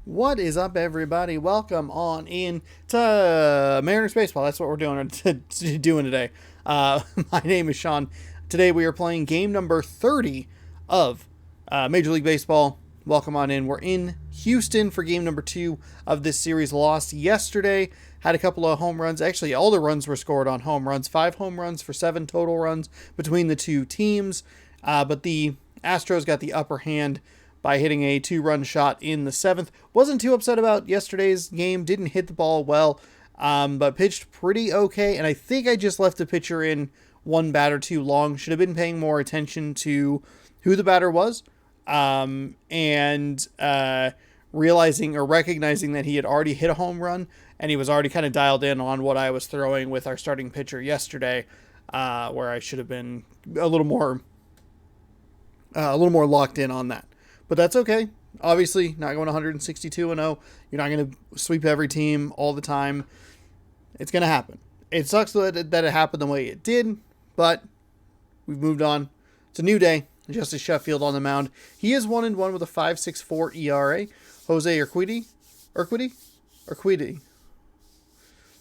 What is up, everybody? Welcome on in to Mariners Baseball. That's what we're doing today. My name is Sean. Today we are playing game number 30 of Major League Baseball. Welcome on in. We're in Houston for game number 2 of this series. Lost yesterday. Had a couple of home runs. Actually, all the runs were scored on home runs. 5 home runs for 7 total runs between the two teams. But the Astros got the upper hand by hitting a 2-run shot in the 7th. Wasn't too upset about yesterday's game. Didn't hit the ball well, but pitched pretty okay. And I think I just left the pitcher in one batter too long. Should have been paying more attention to who the batter was, and realizing or recognizing that he had already hit a home run and he was already kind of dialed in on what I was throwing with our starting pitcher yesterday, where I should have been a little more locked in on that. But that's okay. Obviously, not going 162-0. You're not going to sweep every team all the time. It's going to happen. It sucks that it happened the way it did, but we've moved on. It's a new day. Justice Sheffield on the mound. He is 1-1 with a 5.64 ERA. Jose Urquidy.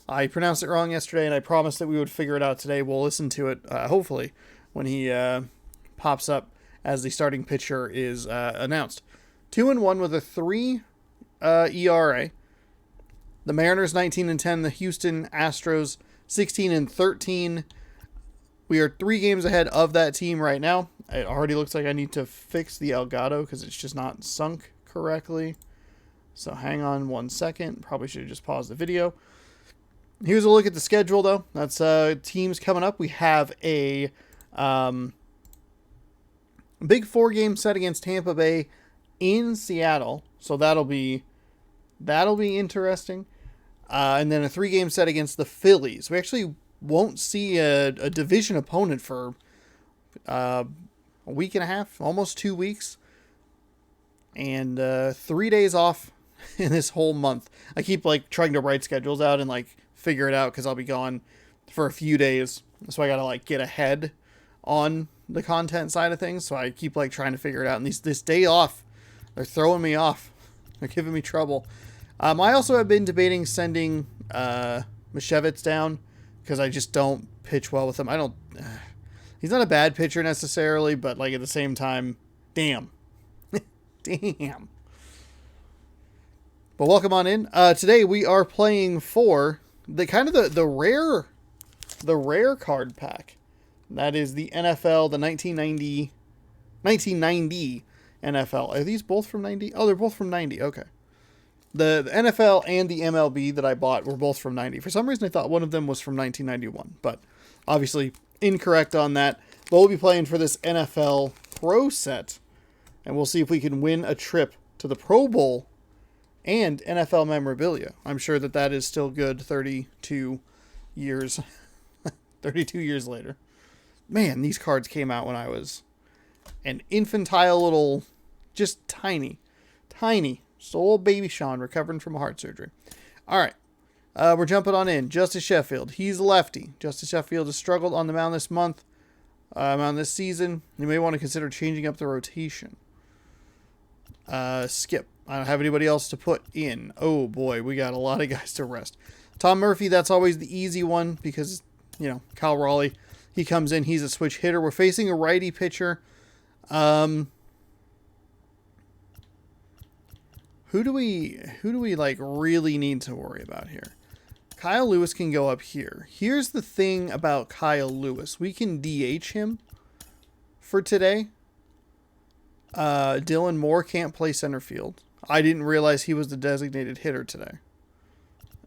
I pronounced it wrong yesterday, and I promised that we would figure it out today. We'll listen to it, hopefully, when he pops up as the starting pitcher is announced. 2-1 with a 3 ERA. The Mariners 19-10. The Houston Astros 16-13. We are 3 games ahead of that team right now. It already looks like I need to fix the Elgato because it's just not sunk correctly. So hang on 1 second. Probably should have just paused the video. Here's a look at the schedule, though. That's teams coming up. We have a big 4-game set against Tampa Bay in Seattle, so that'll be interesting. And then a 3-game set against the Phillies. We actually won't see a division opponent for a week and a half, almost 2 weeks, and 3 days off in this whole month. I keep trying to write schedules out and figure it out because I'll be gone for a few days, so I gotta get ahead on the content side of things, so I keep trying to figure it out. And this day off, they're throwing me off. They're giving me trouble. I also have been debating sending Mashevitz down because I just don't pitch well with him. I don't. He's not a bad pitcher necessarily, but at the same time, damn. Damn. But welcome on in. Today we are playing for the rare card pack. That is the NFL, the 1990 NFL. Are these both from 90? Oh, they're both from 90. Okay. The NFL and the MLB that I bought were both from 90. For some reason, I thought one of them was from 1991, but obviously incorrect on that. But we'll be playing for this NFL Pro set, and we'll see if we can win a trip to the Pro Bowl and NFL memorabilia. I'm sure that is still good 32 years later. Man, these cards came out when I was an infantile little, just tiny, just a little baby Sean recovering from a heart surgery. All right, we're jumping on in. Justice Sheffield, he's lefty. Justice Sheffield has struggled on the mound this season. You may want to consider changing up the rotation. Skip. I don't have anybody else to put in. Oh boy, we got a lot of guys to rest. Tom Murphy, that's always the easy one because, Kyle Raleigh. He comes in. He's a switch hitter. We're facing a righty pitcher. Who do we really need to worry about here? Kyle Lewis can go up here. Here's the thing about Kyle Lewis. We can DH him for today. Dylan Moore can't play center field. I didn't realize he was the designated hitter today.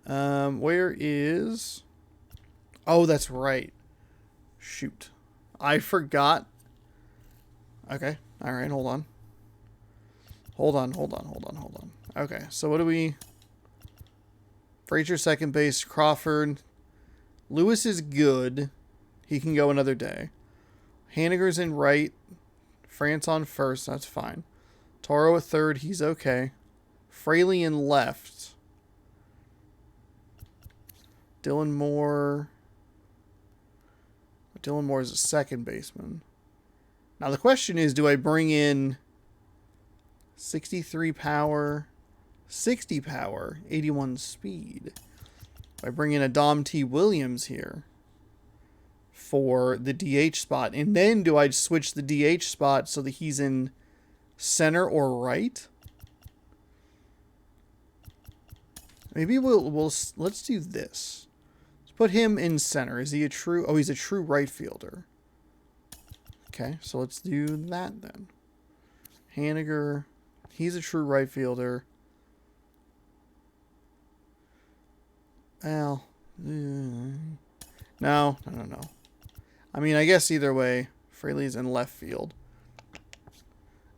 Where is... Oh, that's right. Shoot. I forgot. Okay. All right. Hold on. Okay. So what do we... Frazier second base. Crawford. Lewis is good. He can go another day. Haniger's in right. France on first. That's fine. Toro at third. He's okay. Fraley in left. Dylan Moore is a second baseman. Now the question is, do I bring in 63 power, 60 power, 81 speed. I bring in a Dom T. Williams here for the DH spot. And then do I switch the DH spot so that he's in center or right? Maybe let's do this. Let's put him in center. Is he a true? Oh, he's a true right fielder. Okay, so let's do that then. Haniger, he's a true right fielder. Well, no. I mean, I guess either way, Fraley's in left field.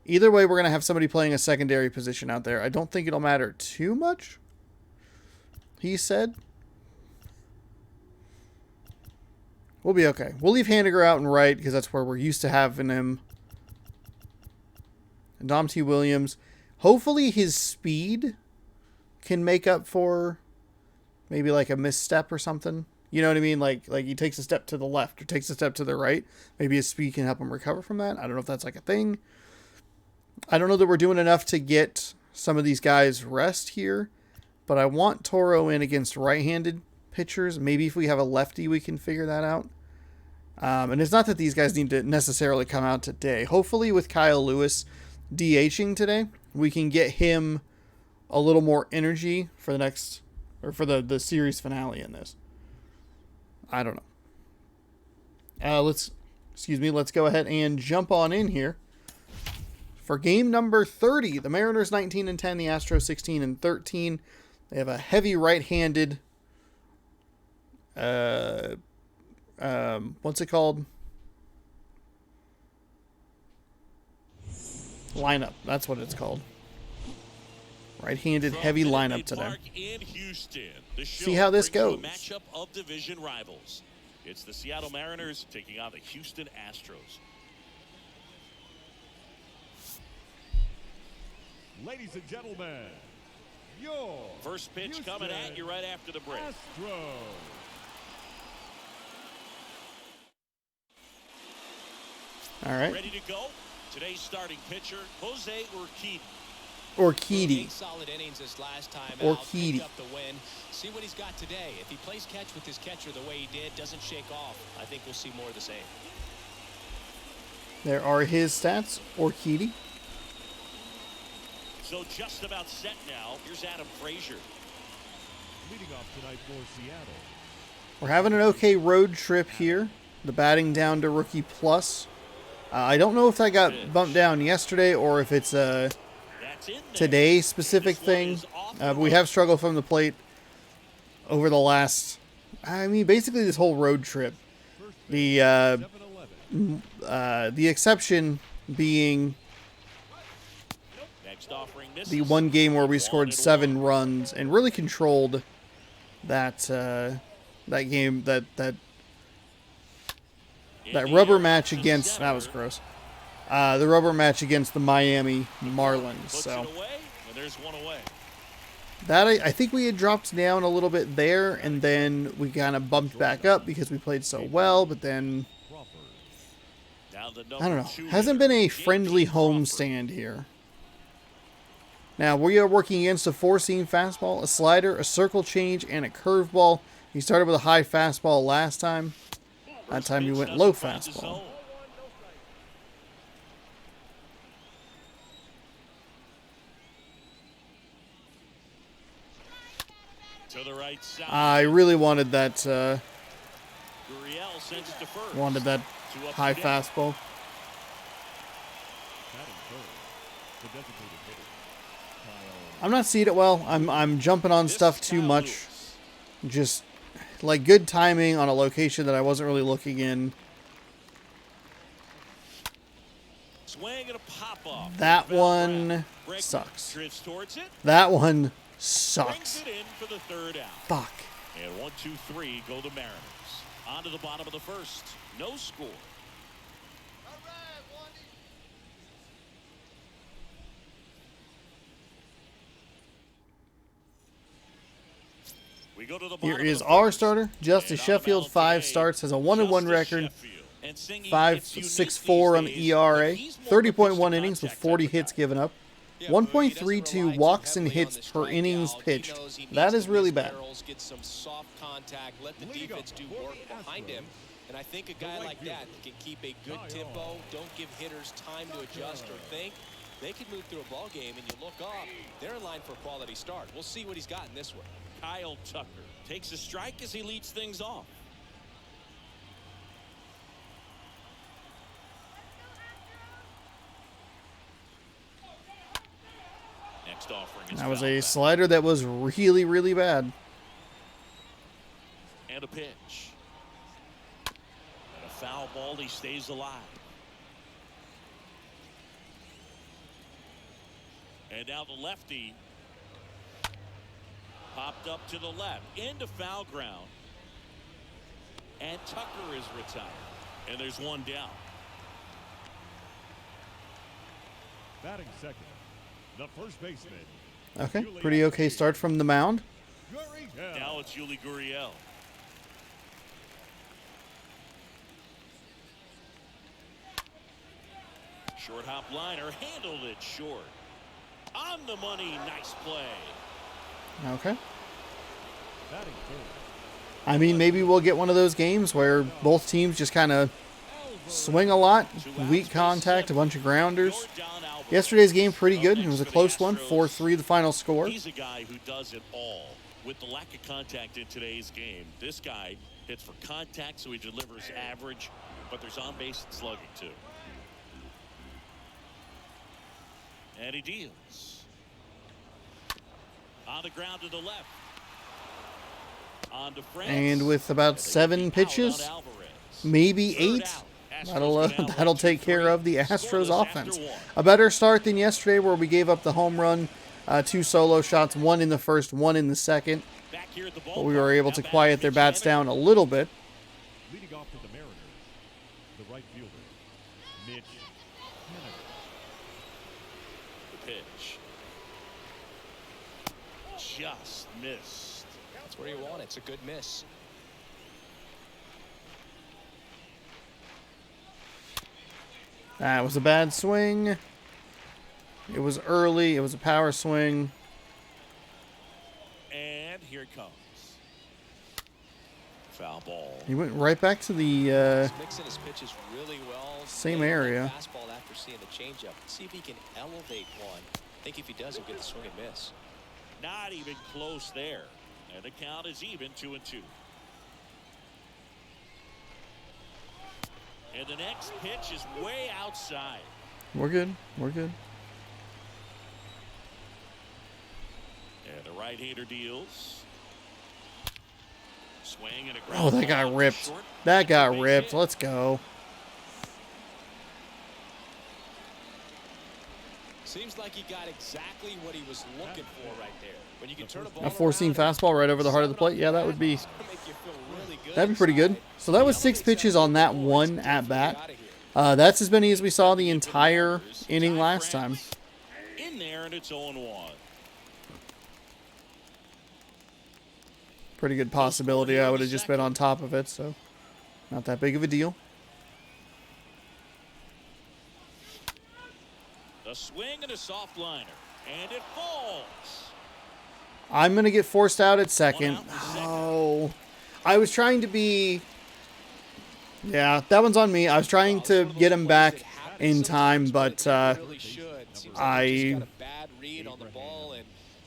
Either way, we're going to have somebody playing a secondary position out there. I don't think it'll matter too much, he said. We'll be okay. We'll leave Haniger out and right because that's where we're used to having him. And Dom T. Williams. Hopefully his speed can make up for maybe like a misstep or something. You know what I mean? Like he takes a step to the left or takes a step to the right. Maybe his speed can help him recover from that. I don't know if that's like a thing. I don't know that we're doing enough to get some of these guys rest here. But I want Toro in against right-handed pitchers. Maybe if we have a lefty, we can figure that out. And it's not that these guys need to necessarily come out today. Hopefully with Kyle Lewis DHing today, we can get him a little more energy for the next, or for the series finale in this. I don't know. Let's go ahead and jump on in here. For game number 30, the Mariners 19-10, the Astros 16-13. They have a heavy right-handed, what's it called? Lineup. That's what it's called. Right-handed heavy lineup today. See how this goes. Matchup of division rivals. It's the Seattle Mariners taking on the Houston Astros. Ladies and gentlemen, your first pitch Houston coming at you right after the break. Astros. All right. Ready to go. Today's starting pitcher, Jose Urquidy. Urquidy. Solid innings this last time Urquidy. out, up the win. See what he's got today. If he plays catch with his catcher the way he did, doesn't shake off, I think we'll see more of the same. There are his stats. Urquidy. So just about set now. Here's Adam Frazier. Leading off tonight for Seattle. We're having an okay road trip here. The batting down to rookie plus. I don't know if that got bumped down yesterday or if it's a today specific thing. But we have struggled from the plate over the last, I mean, basically this whole road trip. The exception being the one game where we scored 7 runs and really controlled that that game, that rubber match against, that was gross. The rubber match against the Miami Marlins. So that I think we had dropped down a little bit there, and then we kind of bumped back up because we played so well. But then I don't know. Hasn't been a friendly homestand here. Now, we are working against a 4-seam fastball, a slider, a circle change, and a curveball. He started with a high fastball last time. That time he went low fastball. I really wanted that high fastball. I'm not seeing it well. I'm jumping on stuff too much. Just like good timing on a location that I wasn't really looking in. That one sucks. That one sucks. Fuck. And 1-2-3 go the Mariners. On to the bottom of the first. No score. Here is our starter, Justice Sheffield. 5 starts, has a 1-1 record, 5.64 on the ERA, 30.1 innings with 40 hits given up. 1.32 walks and hits per innings pitched. That is really bad. Get some soft contact, let the defense do work behind him. And I think a guy like that can keep a good tempo, don't give hitters time to adjust or think. They can move through a ball game, and you look up, they're in line for a quality start. We'll see what he's got in this one. Kyle Tucker takes a strike as he leads things off. Next offering is That was foul a back. slider that was really, really bad. And a pitch. And a foul ball. He stays alive. And now the lefty popped up to the left into foul ground. And Tucker is retired. And there's one down. Batting second, the first baseman. Okay, pretty okay start from the mound. Gurriel. Now it's Yuli Gurriel. Short hop liner, handled it short. On the money, nice play. Okay. Batting third, I mean, maybe we'll get one of those games where both teams just kind of swing a lot, weak contact, a bunch of grounders. Yesterday's game pretty good. It was a close one, 4-3 the final score. He's a guy who does it all. With the lack of contact in today's game, this guy hits for contact, so he delivers average, but there's on-base and slugging too. And he deals. On the ground to the left. On to France. And with about 7 pitches, maybe 8, that'll take care of the Astros offense. A better start than yesterday where we gave up the home run, 2 solo shots, 1 in the first, 1 in the second. But we were able to quiet their bats down a little bit. leading off for the Mariners, the right fielder, Mitch Haniger. The pitch. Just missed. That's where you want it. It's a good miss. That was a bad swing. It was early. It was a power swing. And here it comes. Foul ball. He went right back to the He's mixing his pitches really well. same Laying on area. that fastball after seeing the changeup. See if he can elevate one. I think if he does, he'll get the swing and miss. Not even close there. And the count is even, 2-2. And the next pitch is way outside. We're good. We're good. And the right-hander deals. Swing and a Oh, ground that ball got out to ripped. short. That got Base ripped. hit. Let's go. Seems like he got exactly what he was looking for right there. When you can turn a ball A four-seam around, fastball right over the heart of the plate. Yeah, that would be it's gonna make you feel really good that'd be pretty good. inside. So that was 6 Elevates pitches that on that ball, one it's at definitely bat. outta here. That's as many as we saw the entire inning last time. In there, and it's 0-1. Pretty good possibility I would have just been on top of it, so not that big of a deal. A swing and a soft liner. And it falls. I'm going to get forced out at second. One out in second. Oh, I was trying to be... Yeah, that one's on me. I was trying to get him back in time, but Really should. Seems like he I just got a bad read on the ball, and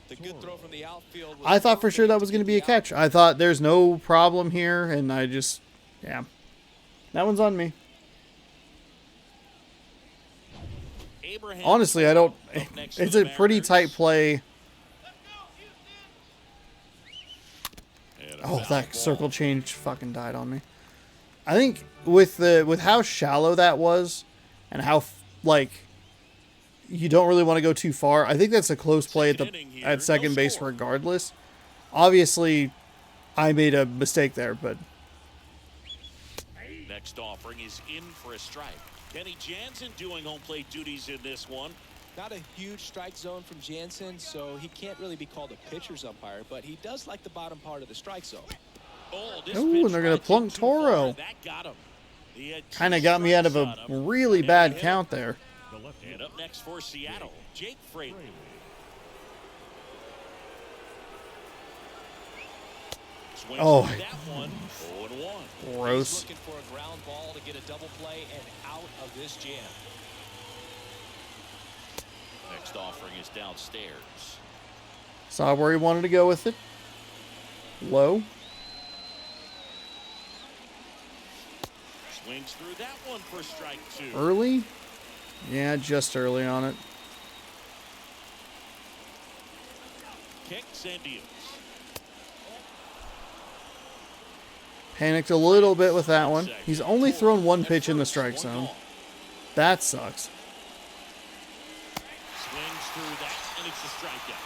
the good throw from the outfield was I thought for sure that perfect was to going to keep be a the catch. I thought there's no problem here, and I just... Yeah. That one's on me. Abraham Honestly, I don't... up next to It's the a pretty Mariners. tight play. And a Oh, foul that ball. circle change fucking died on me. I think with how shallow that was, and how like you don't really want to go too far. I think that's a close play at Second inning here, at second no base score. regardless. Obviously, I made a mistake there, but Next offering is in for a strike. Kenny Jansen doing home plate duties in this one. Not a huge strike zone from Jansen, so he can't really be called a pitcher's umpire, but he does like the bottom part of the strike zone. Oh, this Ooh, pitch and they're gonna rides in plunk too far. Toro. That got him. He had two kind of got me out of strikes a on him, really and bad he hit count there. The left And fielder. up next for Seattle, Jake Frazier. Swings Oh. through that one, 0-1. Gross. He's looking for a ground ball to get a double play and out of this jam. Next offering is downstairs. Saw where he wanted to go with it. Low. Swings through that one for strike 2. Early? Yeah, just early on it. Kicks and deals. Panicked a little bit with that one. He's only thrown one pitch in the strike zone. That sucks. Swings through that, and it's a strikeout.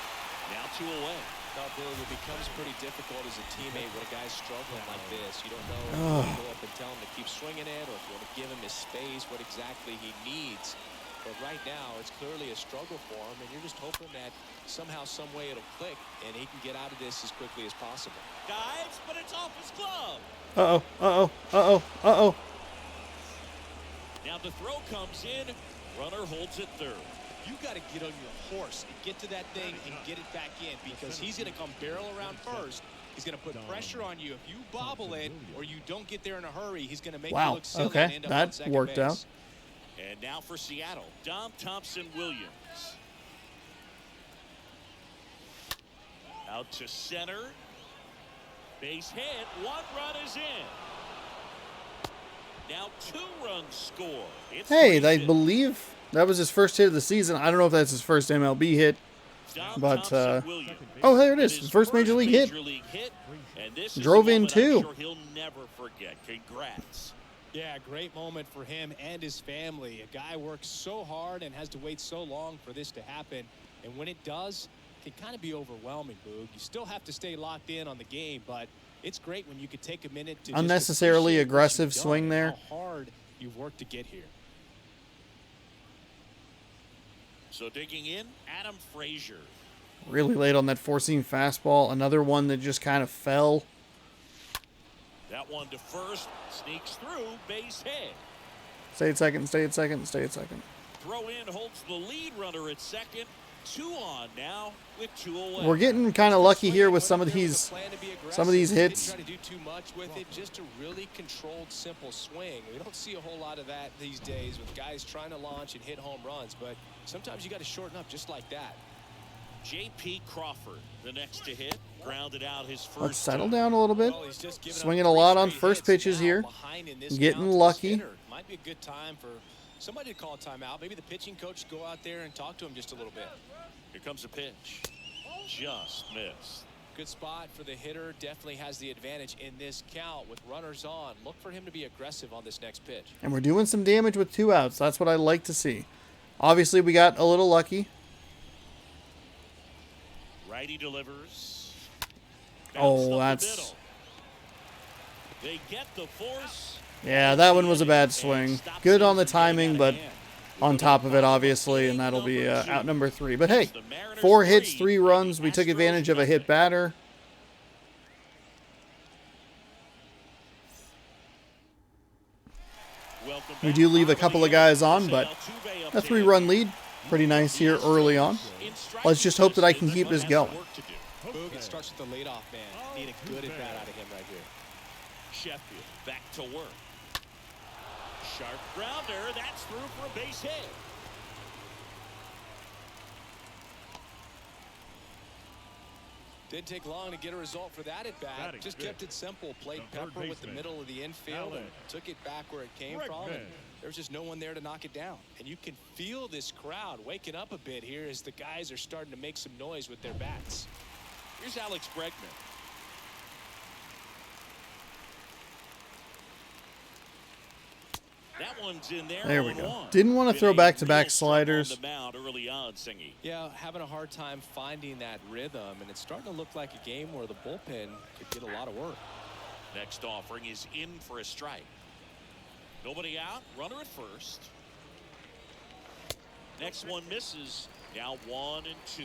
Now 2 away. Now, Boog, it becomes pretty difficult as a teammate when a guy's struggling like this. You don't know if you want to go up and tell him to keep swinging it or if you want to give him his space, what exactly he needs. But right now, it's clearly a struggle for him, and you're just hoping that somehow, some way it'll click, and he can get out of this as quickly as possible. Guys, but it's off his glove. Uh-oh, uh-oh, uh-oh, uh-oh. Now the throw comes in. Runner holds it third. You got to get on your horse and get to that thing and get it back in because he's going to come barrel around first. He's going to put pressure on you. If you bobble it or you don't get there in a hurry, he's going to make you look silly and Okay, end up on that second worked base. out. And now for Seattle, Dom Thompson-Williams. Out to center. Base hit. 1 run is in. Now 2 runs score. It's Hey, I 3-2. believe that was his first hit of the season. I don't know if that's his first MLB hit. Dom but, Thompson-Williams. Oh, there it is. His His first major league hit. And this Drove is a in moment I'm too. sure he'll never forget. Congrats. Yeah, great moment for him and his family. A guy works so hard and has to wait so long for this to happen. And when it does, it can kind of be overwhelming, Boog. You still have to stay locked in on the game, but it's great when you could take a minute to Unnecessarily just aggressive appreciate what swing you've there. done and how hard you've worked to get here. So digging in, Adam Frazier. Really late on that four-seam fastball. Another one that just kind of fell. That one to first, sneaks through, base hit. Stay at second, stay at second, stay at second. Throw in holds the lead runner at second. 2 on now with 2 away. We're getting kind of lucky here with some of these hits. Didn't try to do too much with it, just a really controlled, simple swing. We don't see a whole lot of that these days with guys trying to launch and hit home runs, but sometimes you got to shorten up just like that. J.P. Crawford, the next to hit, grounded out his first. Let's settle down a little bit. Well, he's just giving up Swinging a 3 lot on straight first hits pitches now, here. behind in this Getting count to this lucky. hitter. Might be a good time for somebody to call a timeout. Maybe the pitching coach go out there and talk to him just a little bit. Here comes a pitch. Just missed. Good spot for the hitter. Definitely has the advantage in this count with runners on. Look for him to be aggressive on this next pitch. And we're doing some damage with 2 outs. That's what I like to see. Obviously, we got a little lucky. Righty delivers. Oh, Bounced up the that's... middle. They get the force. Yeah, that one was a bad swing. Good on the timing, but on top of it, obviously, and that'll be out number 3. But hey, 4 hits, 3 runs. We took advantage of a hit batter. We do leave a couple of guys on, but a 3-run lead. Pretty nice here early on. Let's just hope that I can keep this going. Boog, it starts with the leadoff man. Need a good at-bat out of him right here. Sheffield back to work. Sharp grounder. That's through for a base hit. Didn't take long to get a result for that at-bat. Just kept it simple. Played Pepper with the middle of the infield and took it back where it came from. And there was just no one there to knock it down. And you can feel this crowd waking up a bit here as the guys are starting to make some noise with their bats. Here's Alex Bregman. That one's in there. There we go. Didn't want to throw back-to-back sliders. On the mound early on, Singy. Yeah, having a hard time finding that rhythm, and it's starting to look like a game where the bullpen could get a lot of work. Next offering is in for a strike. Nobody out. Runner at first. Next one misses. Now 1 and 2.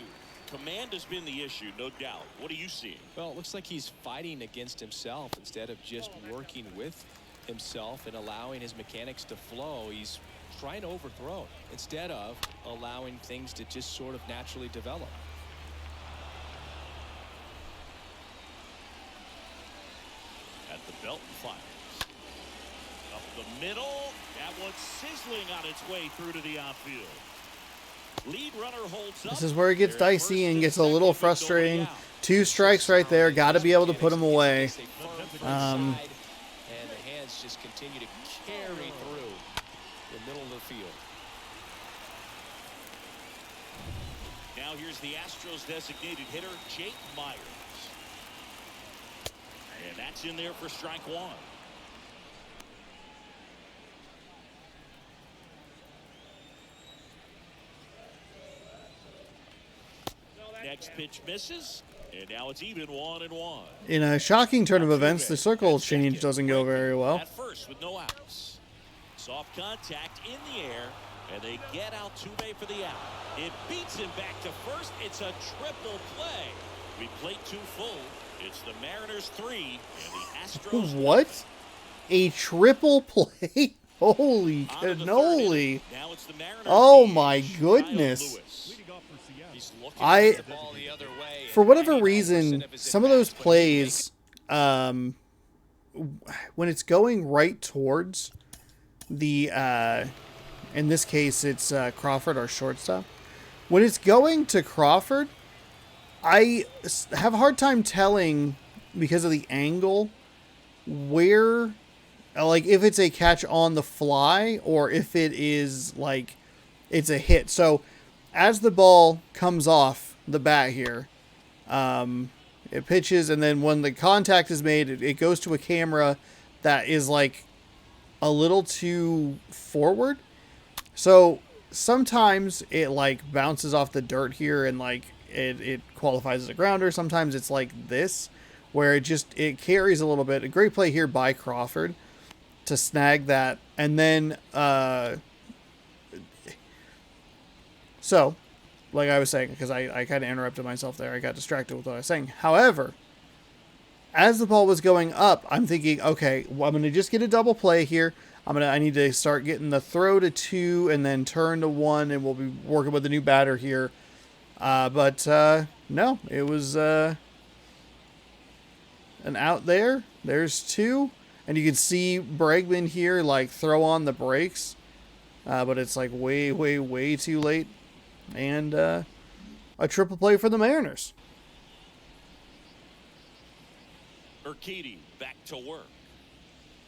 Command has been the issue, no doubt. What are you seeing? Well, it looks like he's fighting against himself instead of just working with himself and allowing his mechanics to flow. He's try and overthrow instead of allowing things to just sort of naturally develop. At the belt and fires. Up the middle. That one's sizzling on its way through to the outfield. Lead runner holds up. This is where it gets dicey and gets a little frustrating. 2 strikes right there. Got to be able to put them away. And the hands just continue to carry through the middle of the field. Now here's the Astros designated hitter, Jake Myers. And that's in there for strike 1. Next pitch misses, and now it's even 1-1. In a shocking turn of events, the circle change doesn't go very well. At first with no outs. Soft contact in the air, and they get Altuve for the out. It beats him back to first. It's a triple play. We played 2 full. It's the Mariners 3 and the Astros. What? A triple play? Holy cannoli. Now it's the Mariners. Oh my goodness. For whatever reason, some of those plays, when it's going right towards the, in this case, it's Crawford, our shortstop. When it's going to Crawford, I have a hard time telling, because of the angle, where, like, if it's a catch on the fly or if it is, like, it's a hit. So, as the ball comes off the bat here, it pitches, and then when the contact is made, it goes to a camera that is, like, a little too forward. So, sometimes it, like, bounces off the dirt here and, like, it qualifies as a grounder. Sometimes it's like this, where it carries a little bit. A great play here by Crawford to snag that. And then, so, like I was saying, because I kind of interrupted myself there. I got distracted with what I was saying. However, as the ball was going up, I'm thinking, okay, well, I'm going to just get a double play here. I need to start getting the throw to 2 and then turn to 1, and we'll be working with the new batter here. But no, it was an out there. There's 2. And you can see Bregman here, like, throw on the brakes. But it's, like, way, way, way too late. And a triple play for the Mariners. Urquidy back to work.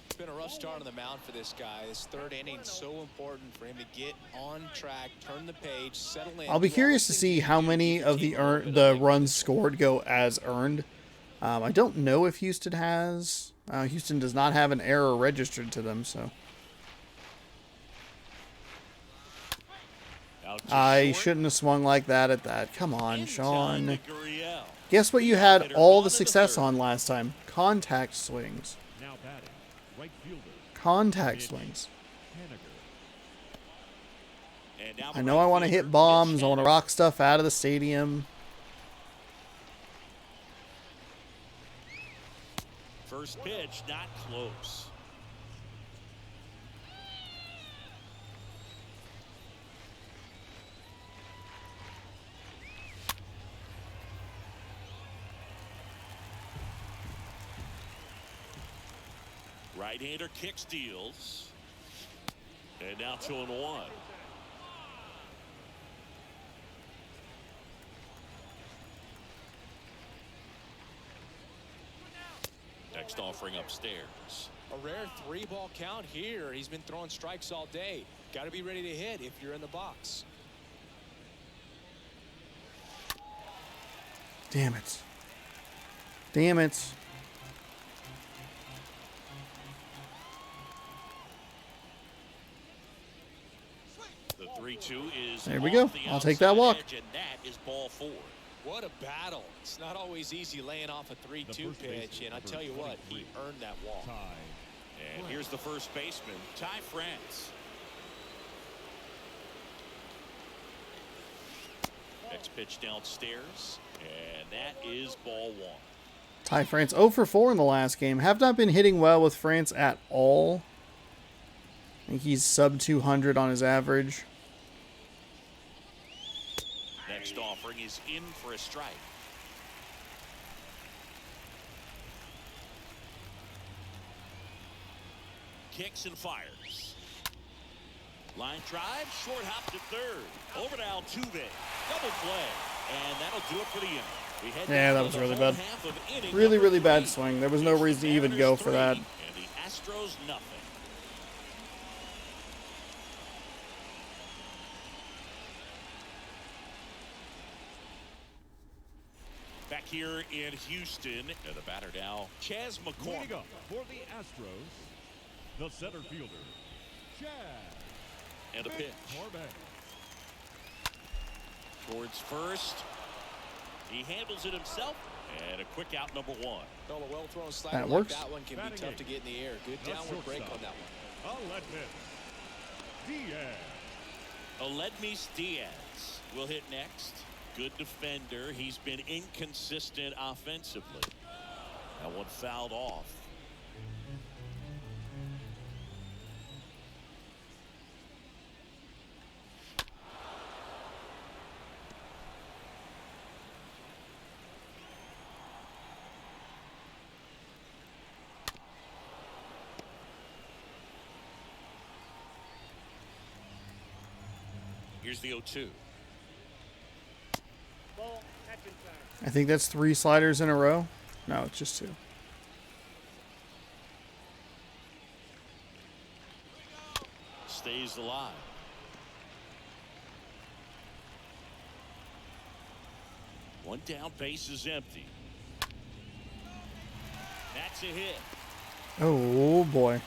It's been a rough start on the mound for this guy. This 3rd inning is so important for him to get on track, turn the page, settle in. I'll be curious to see how many of the runs scored go as earned. I don't know if Houston has. Houston does not have an error registered to them, so. I shouldn't have swung like that at that. Come on, Sean. Guess what you had all the success on last time? Contact swings. Now batting, right fielder. Contact swings. I know I want to hit bombs. I want to rock stuff out of the stadium. First pitch, not close. Right-hander kick steals. And now 2-1. Next offering upstairs. A rare 3-ball count here. He's been throwing strikes all day. Got to be ready to hit if you're in the box. Damn it. Damn it. The 3-2 is there we go. I'll take that walk. And that is ball 4. What a battle. It's not always easy laying off a 3-2 pitch, and I tell you what, he earned that walk. And here's the first baseman, Ty France. Next pitch downstairs, and that is ball 1. Ty France 0 for 4 in the last game. Have not been hitting well with France at all. I think he's sub 200 on his average. Next offering is in for a strike. Kicks and fires. Line drive, short hop to third. Over to Altuve. Double play. And that'll do it for the inning. We head Yeah, that down was to the really home bad. half of inning Really, number really bad 3. swing. There was no It's reason to even Mariners go for that. 3 and the Astros nothing. Back here in Houston, and the batter now, Chas McCormick. Leading up for the Astros, the center fielder, Chad. And a pitch Corbett. towards first. He handles it himself, and a quick out, number 1. Well, a well-thrown slider That like works. that one can be Batting tough eight. to get in the air. Good The downward break shortstop. on that one. Aledmys Diaz. Aledmys Diaz will hit next. Good defender. He's been inconsistent offensively. That one fouled off. Here's the 0-2. I think that's 3 sliders in a row. No, it's just 2. Stays alive. One down, base is empty. That's a hit. Oh, boy.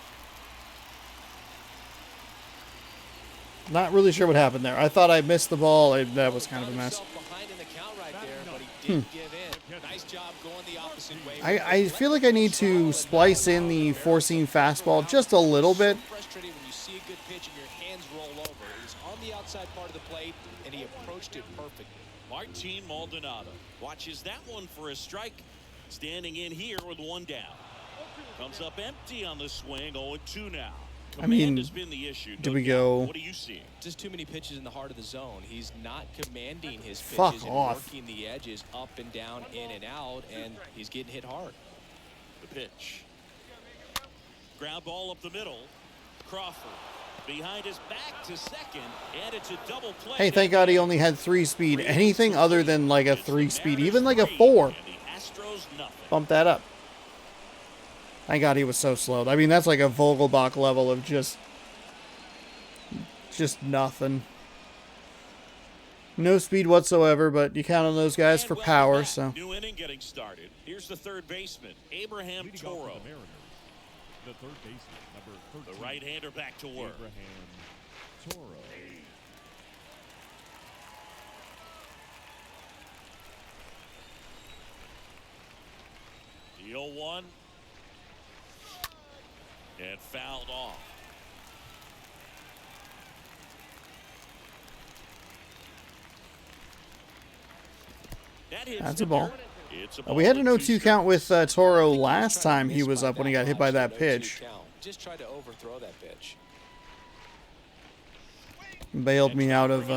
Not really sure what happened there. I thought I missed the ball. That was kind of a mess. Behind in the count right there, but he didn't give in. Nice job going the opposite way. I feel like I need to splice in the four-seam fastball just a little bit. Frustrating when you see a good pitch and your hands roll over. He's on the outside part of the plate, and he approached it perfectly. Martin Maldonado watches that one for a strike. Standing in here with 1 down. Comes up empty on the swing. 0-2 now. Command mean, has been the issue. do we No doubt. go- What are you seeing? Just too many pitches in the heart of the zone. He's not commanding his Fuck pitches and off. working the edges up and down, in and out, and he's getting hit hard. The pitch. Ground ball up the middle. Crawford behind his back to second, and it's a double play. Hey, thank God he only had 3-speed. Anything other than like a 3-speed, even like a 4, And the Astros nothing. bump that up. Thank God he was so slow. I mean, that's like a Vogelbach level of just nothing. No speed whatsoever, but you count on those guys for And power, welcome so. back. New inning getting started. Here's the third baseman, Abraham Leading off Toro. for the Mariners, the third baseman, number 13. The right-hander back to work. Abraham Toro. The 0-1. And fouled off. That hits That's the a ball. dirt. It's a We had an ball 0-2 count with Toro last time he was up when he got hit by that pitch. Just tried to overthrow that pitch. Bailed me out of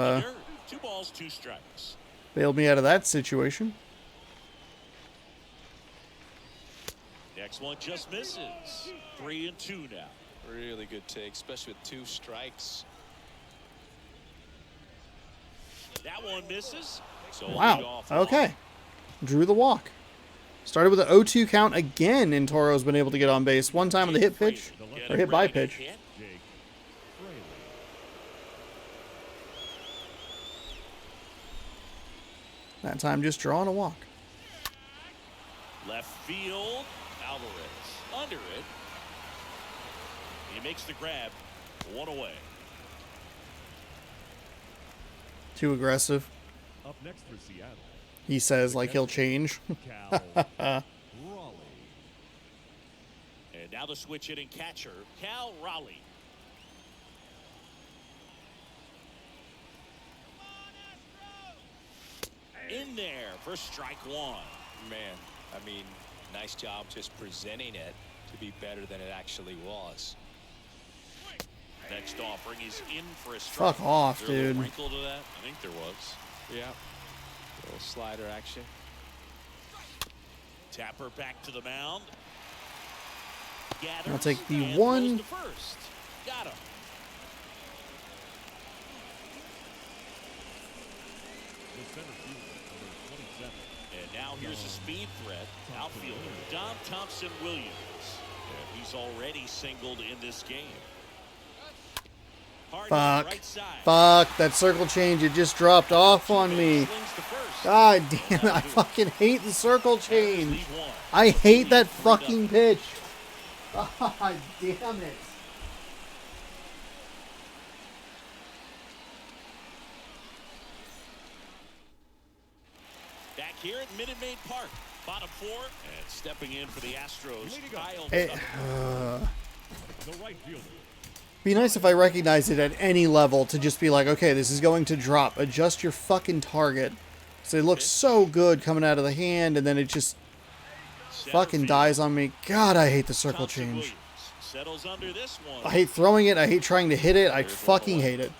2 balls, 2 strikes. that situation. Next one just misses. 3-2 now. Really good take, especially with 2 strikes. That one misses. So Wow. leadoff Okay. walk. Drew the walk. Started with an 0-2 count again, and Toro's been able to get on base. One time on the hit pitch, or hit by pitch. Jake Fraley. That time just drawing a walk. Left field. Alvarez under it. He makes the grab. 1 away. Too aggressive. Up next for Seattle, He says like he'll change. Cal Raleigh. And now the switch hitting catcher, Cal Raleigh. In there for strike 1. Man, I mean, nice job just presenting it to be better than it actually was. Next offering is in for a strike. Fuck off, Is there a little dude. wrinkle to that? I think there was. Yeah. Little slider action. Tapper back to the mound. I'll take the and one. throws to first. Got him. The center fielder, number 27. And now here's a speed threat. Outfielder Dom Thompson-Williams. And he's already singled in this game. Hard to the Fuck. right side. Fuck. That circle change, it just dropped off on me. Swings to first. God damn it. I fucking hate the circle change. Lead one. I hate that fucking pitch. God damn it. Back here at Minute Maid Park. Bottom four. And stepping in for the Astros. Kyle Hey, Tucker. The right fielder. Be nice if I recognize it at any level to just be like, okay, this is going to drop. Adjust your fucking target. So it looks so good coming out of the hand, and then it just fucking dies on me. God, I hate the circle change. Settles under this one. I hate throwing it. I hate trying to hit it. I fucking hate it.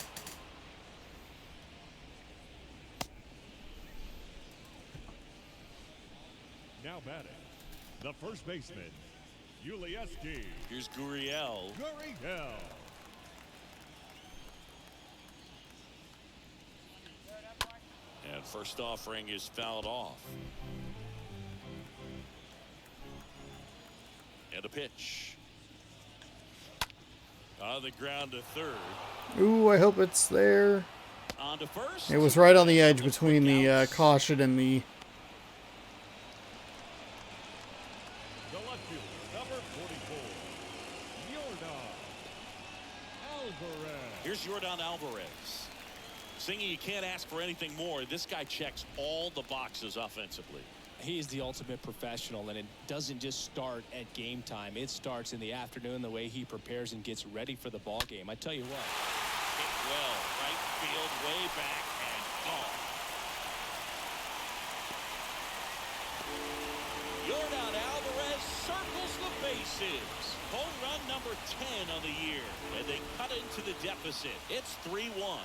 Now batting. The first baseman, Ulieski. Here's Gurriel. Gurriel. And first offering is fouled off. And a pitch. On the ground to third. Ooh, I hope it's there. On to first. It was right on the edge between the caution and the... The left fielder, number 44, Yordan Alvarez. Here's Yordan Alvarez. Singing, you can't ask for anything more. This guy checks all the boxes offensively. He is the ultimate professional, and it doesn't just start at game time. It starts in the afternoon, the way he prepares and gets ready for the ball game. I tell you what. Hit well, right field, way back, and gone. Yordan Alvarez circles the bases. Home run number 10 on the year, and they cut into the deficit. It's 3-1.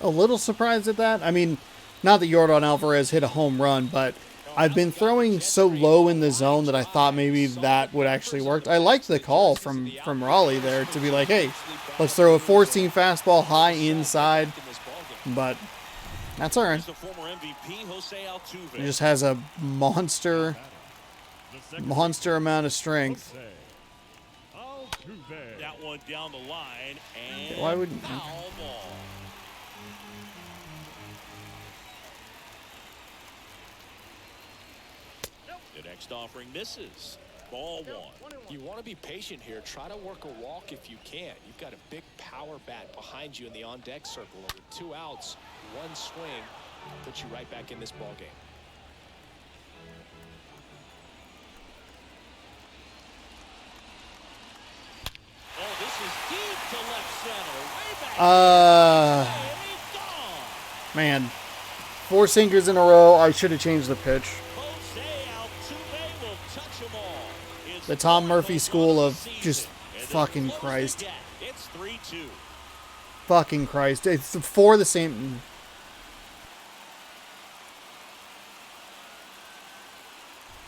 A little surprised at that. I mean, not that Yordan Alvarez hit a home run, but I've been throwing so low in the zone that I thought maybe that would actually work. I liked the call from Raleigh there to be like, hey, let's throw a 4-seam fastball high inside. But that's all right. The former MVP, Jose Altuve. It just has a monster amount of strength. Altuve. That one down the line, and Why wouldn't- foul ball. The next offering misses. Ball one. You want to be patient here. Try to work a walk if you can. You've got a big power bat behind you in the on-deck circle. With 2 outs, 1 swing, puts you right back in this ball game. Oh, this is deep to left center. Way back. And he's gone. Man, 4 sinkers in a row. I should have changed the pitch. Jose Altuve will touch them all. His The Tom fourth Murphy home school run of this just season. And they fucking close the Christ. gap. It's 3-2. Fucking Christ. It's 4 the same.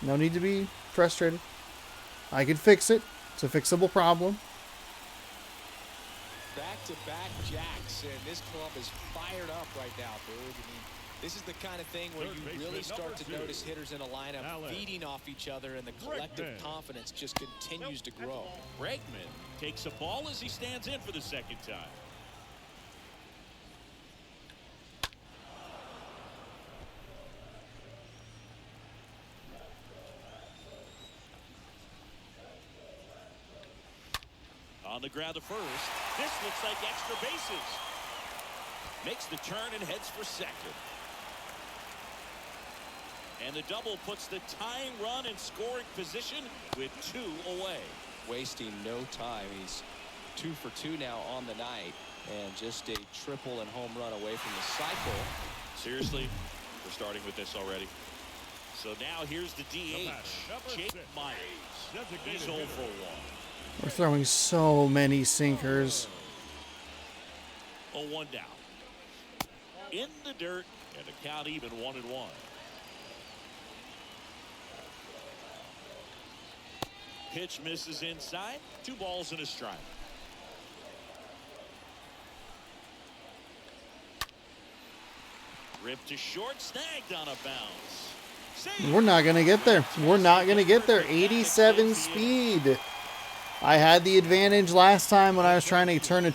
No need to be frustrated. I can fix it. It's a fixable problem. Back-to-back jacks, and this club is fired up right now, dude. I mean, this is the kind of thing where Third you baseman, really start number to 2, notice hitters in a lineup Allen. feeding off each other, and the collective Bregman. confidence just continues to grow. Bregman takes a ball as he stands in for the second time. On the ground to first. This looks like extra bases. Makes the turn and heads for second. And the double puts the tying run in scoring position with 2 away. Wasting no time. He's 2 for 2 now on the night. And just a triple and home run away from the cycle. Seriously, we're starting with this already. So now here's the DH, Jake Myers. He's 0 for 1. We're throwing so many sinkers. 0-1 down. In the dirt, and the count even 1-1. Pitch misses inside. 2 balls and a strike. Ripped to short, snagged on a bounce. We're not going to get there. We're not going to get there. 87 speed. I had the advantage last time when I was trying to turn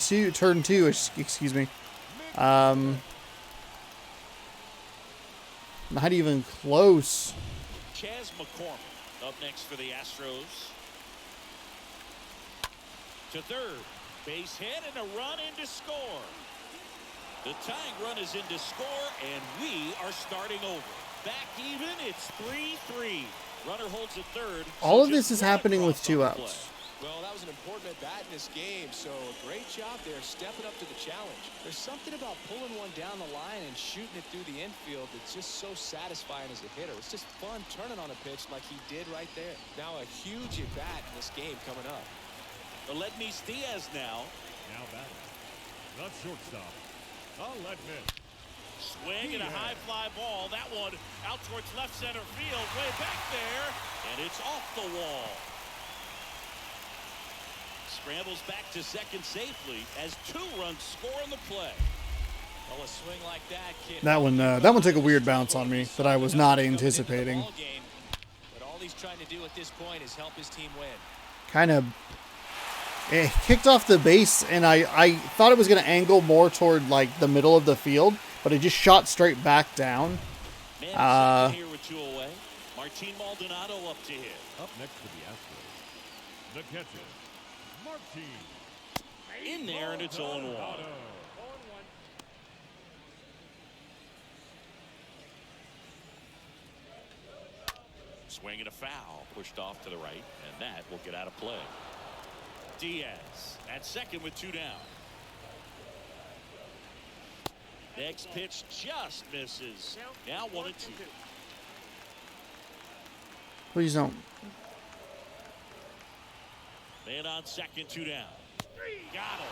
two, excuse me. Not even close. Chas McCormick up next for the Astros. To third. Base hit and a run in to score. The tying run is in to score, and we are starting over. Back even, it's 3-3. Runner holds at third. All of this is happening with 2 outs. Well, that was an important at-bat in this game, so great job there stepping up to the challenge. There's something about pulling one down the line and shooting it through the infield that's just so satisfying as a hitter. It's just fun turning on a pitch like he did right there. Now a huge at-bat in this game coming up. Aledmys Diaz now. Now batting. The shortstop, Aledmys. Swing and a high fly ball. That one out towards left center field. Way back there. And it's off the wall. Scrambles back to second safely as 2 runs score in the play. Well, a swing like that, kid. That one took a weird bounce on me that I was not anticipating. But all he's trying to do at this point is help his team win. Kind of it kicked off the base, and I thought it was going to angle more toward like the middle of the field, but it just shot straight back down. Man, here with 2 away. Martin Maldonado up to hit. Up next to the Astros, the catcher, Martin. In there, and it's 0-1. Swing and a foul, pushed off to the right, and that will get out of play. Diaz at second with 2 down. Next pitch just misses. Now 1-2. Please don't. Man on second, 2 down. Got him.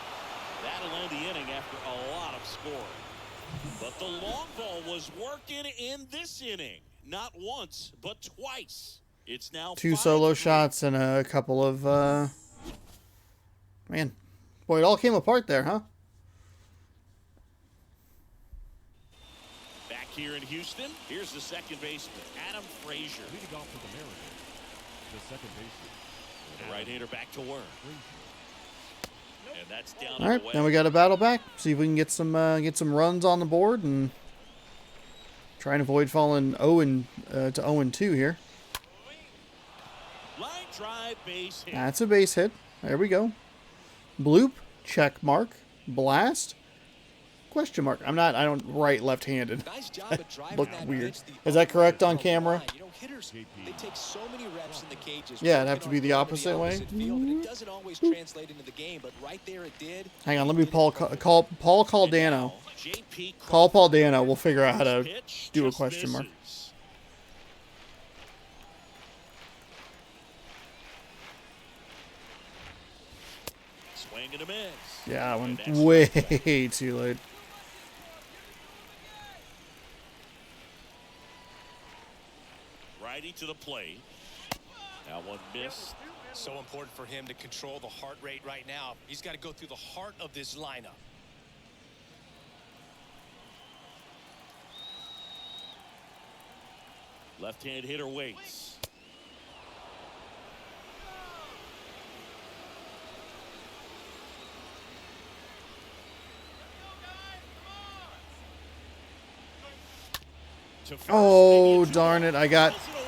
That'll end the inning after a lot of scoring. But the long ball was working in this inning. Not once, but twice. It's now 2 solo 5-3. shots and a couple of man. Boy, it all came apart there, huh? Back here in Houston, here's the second baseman, Adam Frazier. Leading off for the Mariners, the second baseman. The right-hander back to work. And that's down All right, and away. then we got to battle back. See if we can get some runs on the board and try and avoid falling to 0-2 here. Line drive, base hit. That's a base hit. There we go. Bloop, check mark, blast, question mark. I don't write left-handed. Nice job at driving Looked that weird. pitch the Is that correct on other camera? line. You know, hitters, they take so many reps in the cages. Yeah, it'd have working to be on the going opposite way. field, and it doesn't always translate into the game, but right there it did. Hang on, let me Paul Caldano. JP Call Paul Dano. We'll figure out how to pitch do a just question mark. misses. Swing and a miss. Yeah, that one And that's way right. too late. Righty to the plate. Now one missed. So important for him to control the heart rate right now. He's got to go through the heart of this lineup. Left-hand hitter waits. To first, Oh, maybe a darn it. I got... Fouls it away.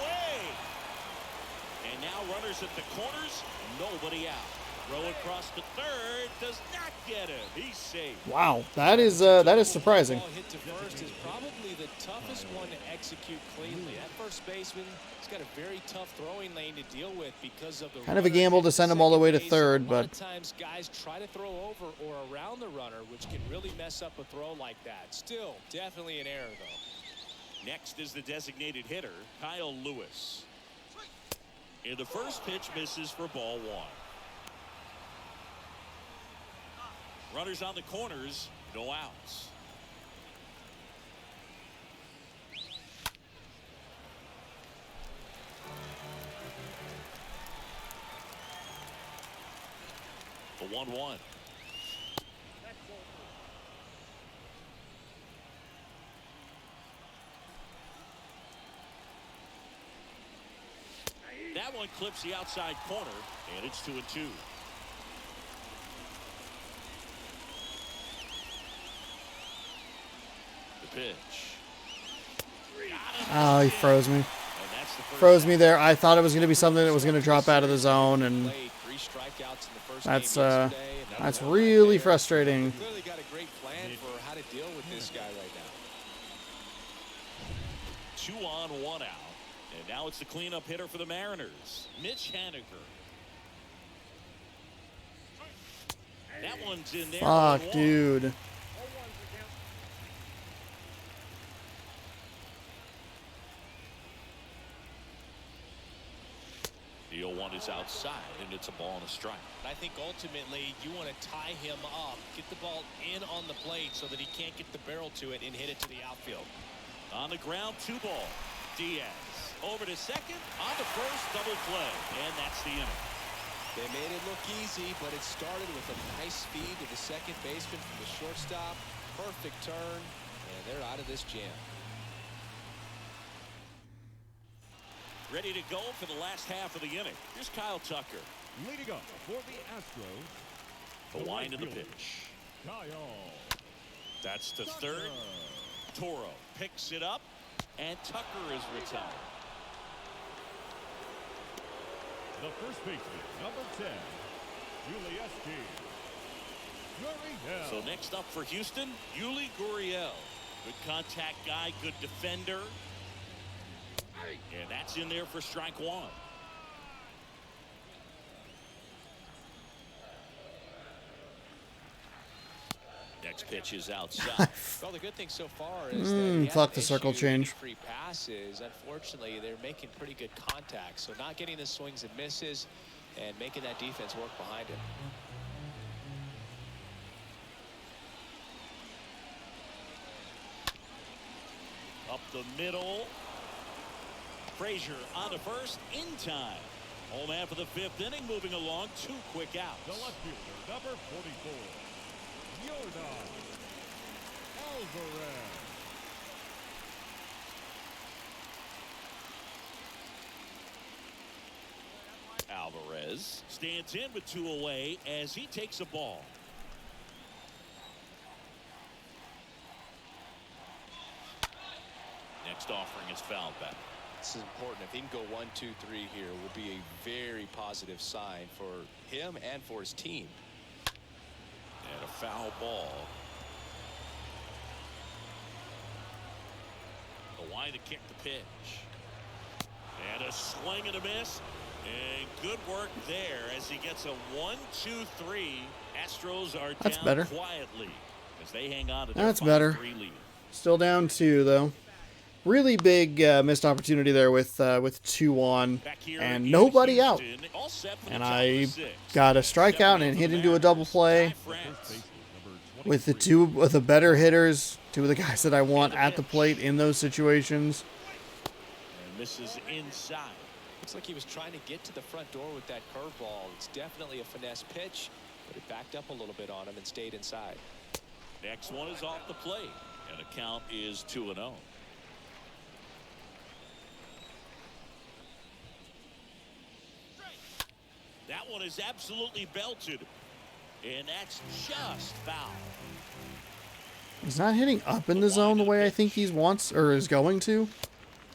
And now runners at the corners, nobody out. Throw across the third. Does not get him. He's safe. Wow, that is surprising. Ball hit to first is probably the toughest one to execute cleanly. That first baseman has got a very tough throwing lane to deal with because of the Kind of a gamble to send him all the way to third, A lot but of times guys try to throw over or around the runner, which can really mess up a throw like that. Still, definitely an error though. Next is the designated hitter, Kyle Lewis. And the first pitch misses for ball one. Runners on the corners, no outs. The 1-1. That one clips the outside corner, and it's 2-2. The pitch. oh, he froze me. Froze me there. I thought it was going to be something that was going to drop out of the zone, and that's really frustrating. Clearly got a great plan for how to deal with this guy right now. 2 on, 1 out. And now it's the cleanup hitter for the Mariners, Mitch Haniger. That one's in there. Fuck, dude. The 0-1 is outside, and it's a ball and a strike. I think ultimately you want to tie him up, get the ball in on the plate so that he can't get the barrel to it and hit it to the outfield. On the ground, 2 ball. Diaz over to second, on the first, double play, and that's the inning. They made it look easy, but it started with a nice speed to the second baseman from the shortstop. Perfect turn, and they're out of this jam. Ready to go for the last half of the inning. Here's Kyle Tucker. Leading up for the Astros, The wind of the pitch. Kyle. That's to third. Toro picks it up, and Tucker is retired. The first baseman, number 10, Julieski Gurriel. So next up for Houston, Yuli Gurriel. Good contact guy, good defender. And that's in there for strike 1. Next pitch is outside. Well, the good thing so far is that he fuck the hasn't circle issued change. any free passes. Unfortunately, they're making pretty good contact, so not getting the swings and misses and making that defense work behind him. Up the middle. Frazier on to first in time. Home half of the 5th inning, moving along, 2 quick outs. The left fielder, number 44, Yordan Alvarez. Alvarez stands in with 2 away as he takes a ball. Next offering is fouled back. This is important. If he can go 1, 2, 3 here, will be a very positive sign for him and for his team. And a foul ball. The line to kick the pitch. And a swing and a miss. And good work there as he gets a 1-2-3. Astros are That's down better. quietly as they hang on to their That's better. 5-3 lead. Still down 2 though. Really big missed opportunity there with 2 on Back here and in nobody out. Houston, all set for the And top of I the 6th. got a strikeout and hit into a double play with the 2 of the better hitters, 2 of the guys that I want at the plate in those situations. And misses inside. Looks like he was trying to get to the front door with that curveball. It's definitely a finesse pitch, but it backed up a little bit on him and stayed inside. Next one is off the plate, and the count is 2-0. That one is absolutely belted, and that's just foul. He's not hitting up in the zone the way I think he wants or is going to.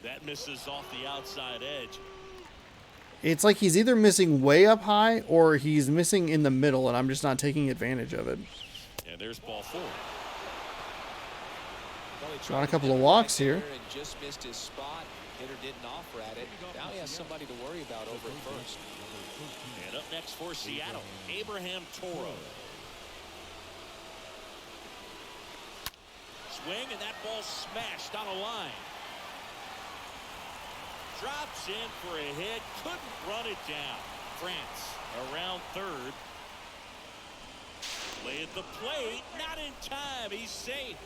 That misses off the outside edge. It's like he's either missing way up high or he's missing in the middle, and I'm just not taking advantage of it. And there's ball 4. Got a couple of walks here. And just missed his spot. Hitter didn't offer at it. Now he has somebody to worry about over at first. And up next for Seattle, Abraham Toro. Swing, and that ball smashed on a line. Drops in for a hit, couldn't run it down. France around third. Play at the plate, not in time, he's safe.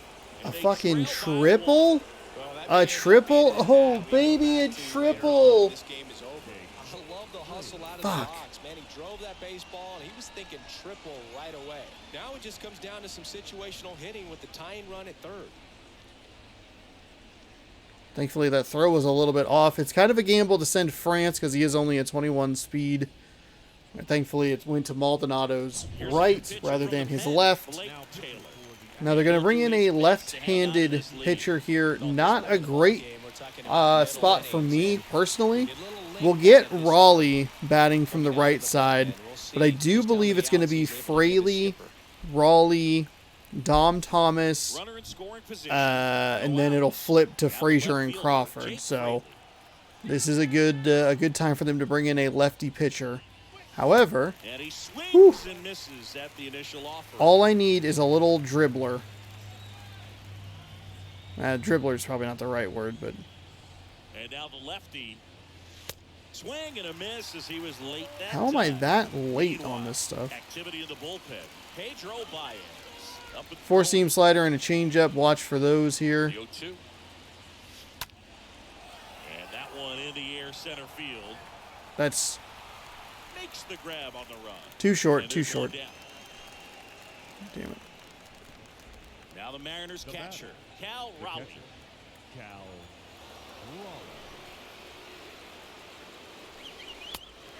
A fucking triple? A triple? Oh, baby, a triple. This game is over. I love the hustle out of the Fuck. box, man. He drove that baseball, and he was thinking triple right away. Now it just comes down to some situational hitting with the tying run at third. Thankfully, that throw was a little bit off. It's kind of a gamble to send France because he is only a 21 speed. And thankfully, it went to Maldonado's right rather than his left. Now they're going to bring in a left-handed pitcher here. Not a great spot for me, personally. We'll get Raleigh batting from the right side, but I do believe it's going to be Fraley, Raleigh, Dom Thomas, and then it'll flip to Frazier and Crawford. So this is a good time for them to bring in a lefty pitcher. However, whew, all I need is a little dribbler. Dribbler is probably not the right word, but. And now the lefty. Swing and a miss as he was late that How am I time. that late on this stuff? Activity in the bullpen. Pedro Baez. Four seam slider and a changeup. Watch for those here. 0-2. And that one in the air center field. That's Makes the grab on the run. too short. And Too there's one short. down. Damn it. Now the Mariners The catcher, batter. Cal The Raleigh. catcher, Cal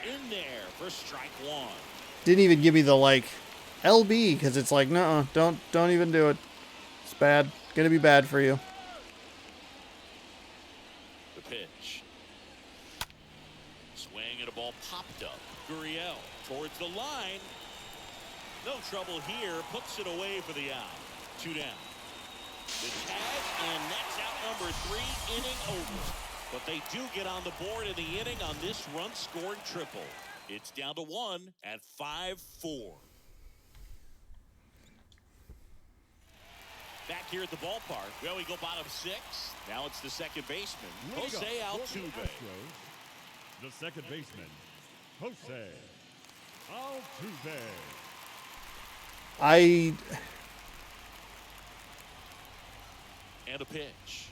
Raleigh. In there for strike 1. Didn't even give me the like LB because it's like no, don't even do it. It's bad. Gonna be bad for you. The pitch. Swing and a ball popped up. Gurriel towards the line. No trouble here. Puts it away for the out. 2 down. The tag, and that's out number 3, inning over. But they do get on the board in the inning on this run-scored triple. It's down to 1 at 5-4. Back here at the ballpark. Well, we go bottom 6. Now it's the second baseman, Jose Altuve. The second baseman, Jose Altuve. And a pitch.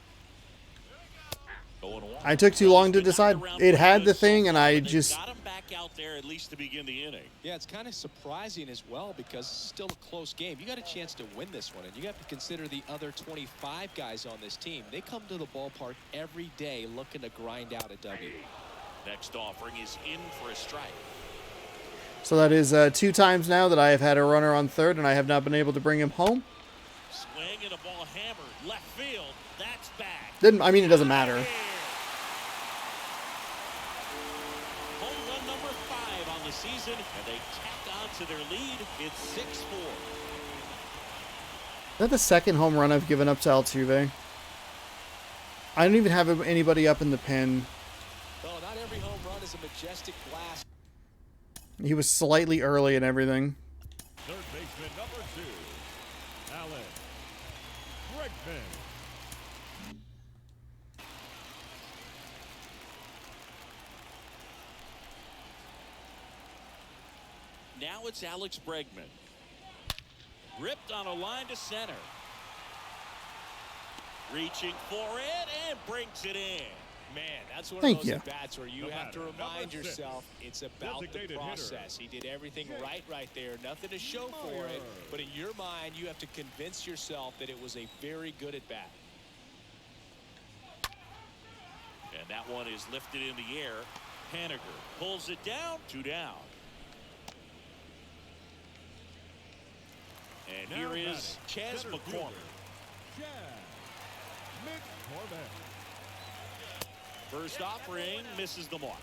I took too long to decide. It had the thing, and I just got him back out there at least to begin the inning. Yeah, it's kind of surprising as well because it's still a close game. You got a chance to win this one, and you have to consider the other 25 guys on this team. They come to the ballpark every day looking to grind out a W. Next offering is in for a strike. so that is 2 times now that I have had a runner on third, and I have not been able to bring him home. Swing and a ball hammered left field. That's back. I mean, it doesn't matter. Home run number 5 on the season, and they tack on to their lead. It's 6-4. Is that the second home run I've given up to Altuve? I don't even have anybody up in the pen. Well, not every home run is a majestic blast. He was slightly early and everything. Third baseman, number 2, Alan Bregman. Now it's Alex Bregman. Ripped on a line to center. Reaching for it and brings it in. Man, that's one Thank of those you. at-bats where you The have to batter, remind number 6, yourself it's about the designated process. hitter, He did everything right there. Nothing to show for it. But in your mind, you have to convince yourself that it was a very good at-bat. And that one is lifted in the air. Haniger pulls it down. 2 down. And Now here is batting, Chas center McCormick. fielder, Chas McCormick. First offering misses the mark.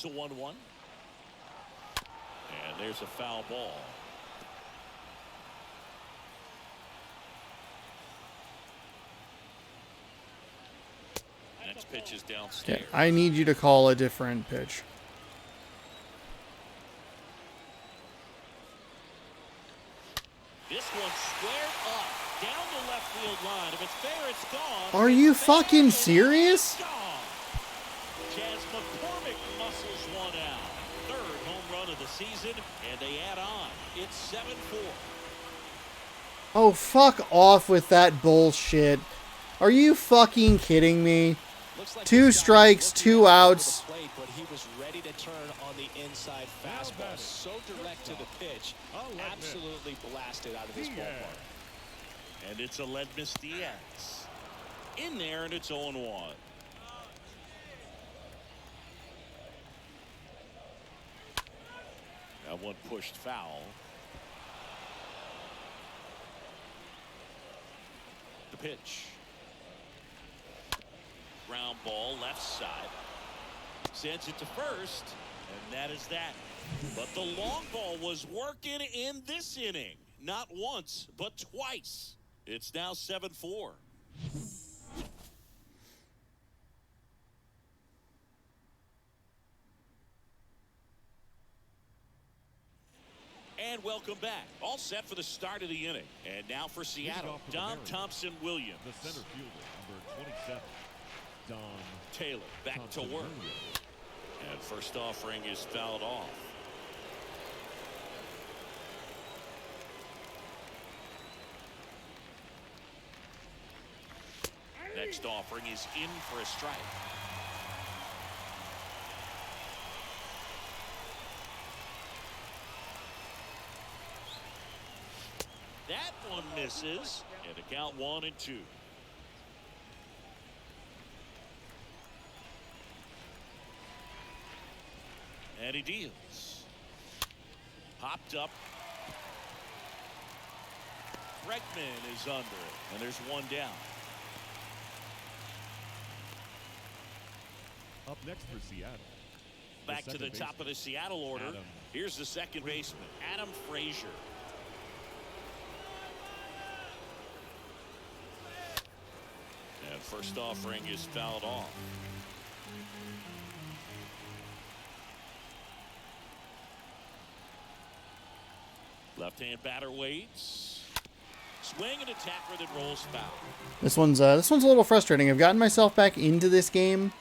Here's a 1-1. And there's a foul ball. Next pitch is downstairs. Okay, I need you to call a different pitch. This one squared up down the left field line. If it's fair, it's gone. Are you fucking serious? Chaz McCormick muscles one out. Third home run of the season, and they add on. It's 7-4. Oh, fuck off with that bullshit. Are you fucking kidding me? Looks like 2 strikes, 2 outs. Plate, but he was ready to turn on the inside fastball. So direct to the pitch. Absolutely blasted out of this ballpark. And it's Aledmys Diaz. In there, and it's 0-1. That one pushed foul. The pitch. Ground ball left side. Sends it to first, and that is that. But the long ball was working in this inning. Not once, but twice. It's now 7-4. And welcome back. All set for the start of the inning. And now for Seattle, Don Thompson-Williams. The center fielder, number 27, Don Taylor back to work. And first offering is fouled off. Next offering is in for a strike. That one misses, and a count 1-2. And he deals. Popped up. Bregman is under it, and there's one down. Up next for Seattle. Back to the top of the Seattle order. Here's the second baseman, Adam Frazier. And first offering is fouled off. Left-hand batter waits. Swing and a tapper that rolls foul. This one's a little frustrating. I've gotten myself back into this game.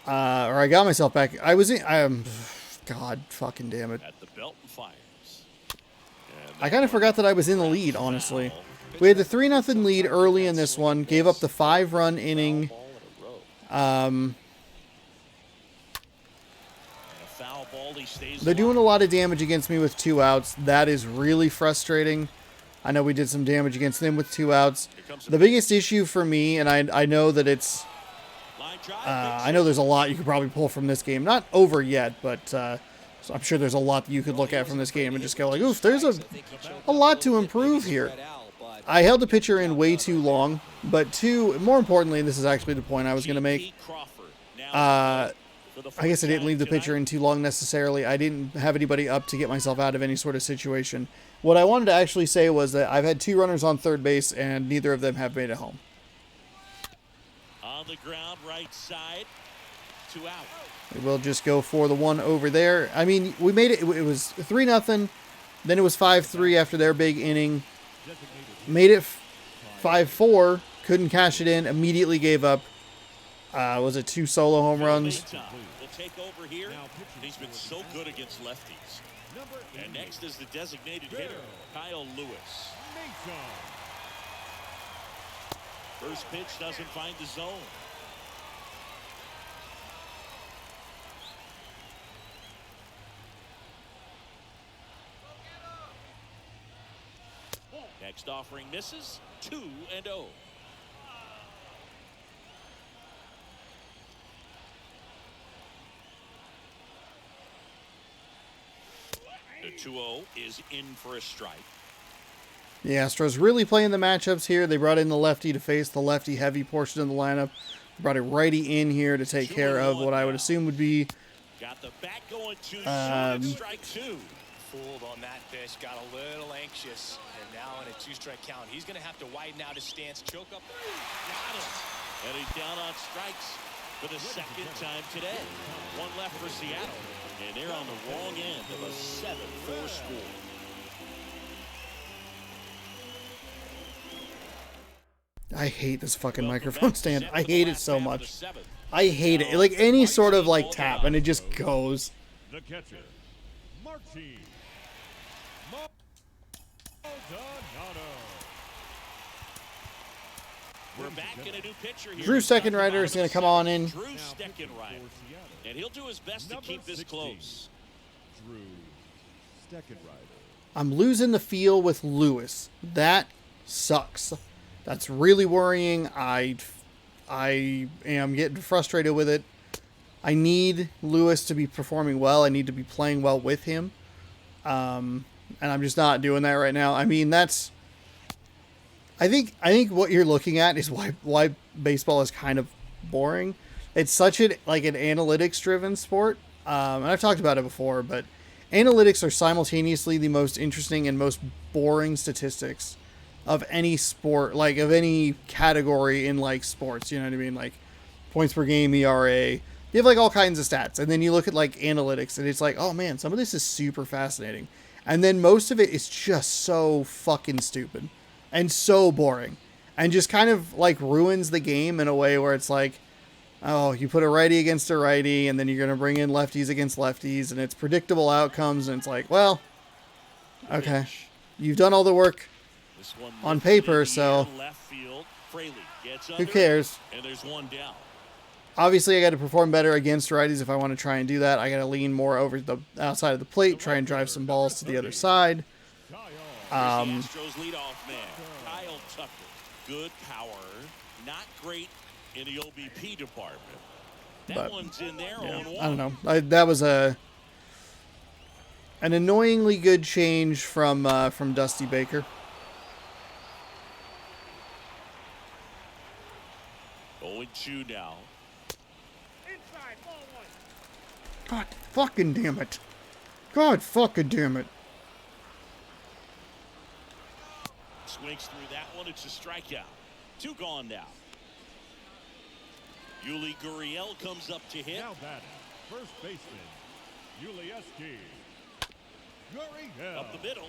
Or I got myself back. God fucking damn it. At the belt and fires. I kind of forgot that I was in the lead, honestly. We had the 3-0 lead early in this one. Gave up the 5-run inning. They're doing a lot of damage against me with 2 outs. That is really frustrating. I know we did some damage against them with 2 outs. The biggest issue for me, and I know that it's... I know there's a lot you could probably pull from this game. Not over yet, but so I'm sure there's a lot that you could look at from this game and just go like, oof, there's a lot to improve here. I held the pitcher in way too long, but more importantly, this is actually the point I was going to make. I guess I didn't leave the pitcher in too long necessarily. I didn't have anybody up to get myself out of any sort of situation. What I wanted to actually say was that I've had 2 runners on third base, and neither of them have made it home. On the ground, right side, 2 out. We'll just go for the one over there. I mean, we made it. It was 3-0. Then it was 5-3 after their big inning. Made it 5-4. Couldn't cash it in. Immediately gave up. Was it 2 solo home runs? Will take over here. He's been so good against lefties. And next is the designated hitter, Kyle Lewis. First pitch doesn't find the zone. Next offering misses. 2-0. The 2-0 is in for a strike. The Astros really playing the matchups here. They brought in the lefty to face the lefty heavy portion of the lineup. Brought a righty in here to take care of what I would assume would be Got the bat going too soon. Strike two. Fooled on that pitch, got a little anxious, and now in a 2-strike count, he's going to have to widen out his stance, choke up. Got him. And he's down on strikes for the second time today. One left for Seattle, and they're on the wrong end of a 7-4 score. I hate this fucking microphone stand. I hate it so much. I hate it. Like any sort of like tap, and it just goes. The catcher, Martin Maldonado. We're back in a new pitcher here. Drew Steckenrider is going to come on in. Drew Steckenrider. And he'll do his best to keep this close. Drew Steckenrider. I'm losing the feel with Lewis. That sucks. That's really worrying. I am getting frustrated with it. I need Lewis to be performing well. I need to be playing well with him. And I'm just not doing that right now. I mean, that's... I think what you're looking at is why baseball is kind of boring. It's such an analytics driven sport. And I've talked about it before, but analytics are simultaneously the most interesting and most boring statistics of any sport, like of any category in like sports, you know what I mean? Like points per game, ERA. You have like all kinds of stats. And then you look at like analytics and it's like, oh man, some of this is super fascinating. And then most of it is just so fucking stupid and so boring and just kind of like ruins the game in a way where it's like, oh, you put a righty against a righty and then you're going to bring in lefties against lefties and it's predictable outcomes. And it's like, well, okay, you've done all the work on paper, so who cares? And there's one down. Obviously, I got to perform better against righties if I want to try and do that. I got to lean more over the outside of the plate, try and drive some balls to the other side. Astros leadoff man, Kyle Tucker. Good power, not great in the OBP department. That one's in there. Yeah, on one. I don't know. That was an annoyingly good change from Dusty Baker. 0-2 now. God fucking damn it. God fucking damn it. Swings through that one. It's a strikeout. 2 gone now. Yuli Gurriel comes up to hit. Now batting, first baseman, Yulieski Gurriel. Up the middle.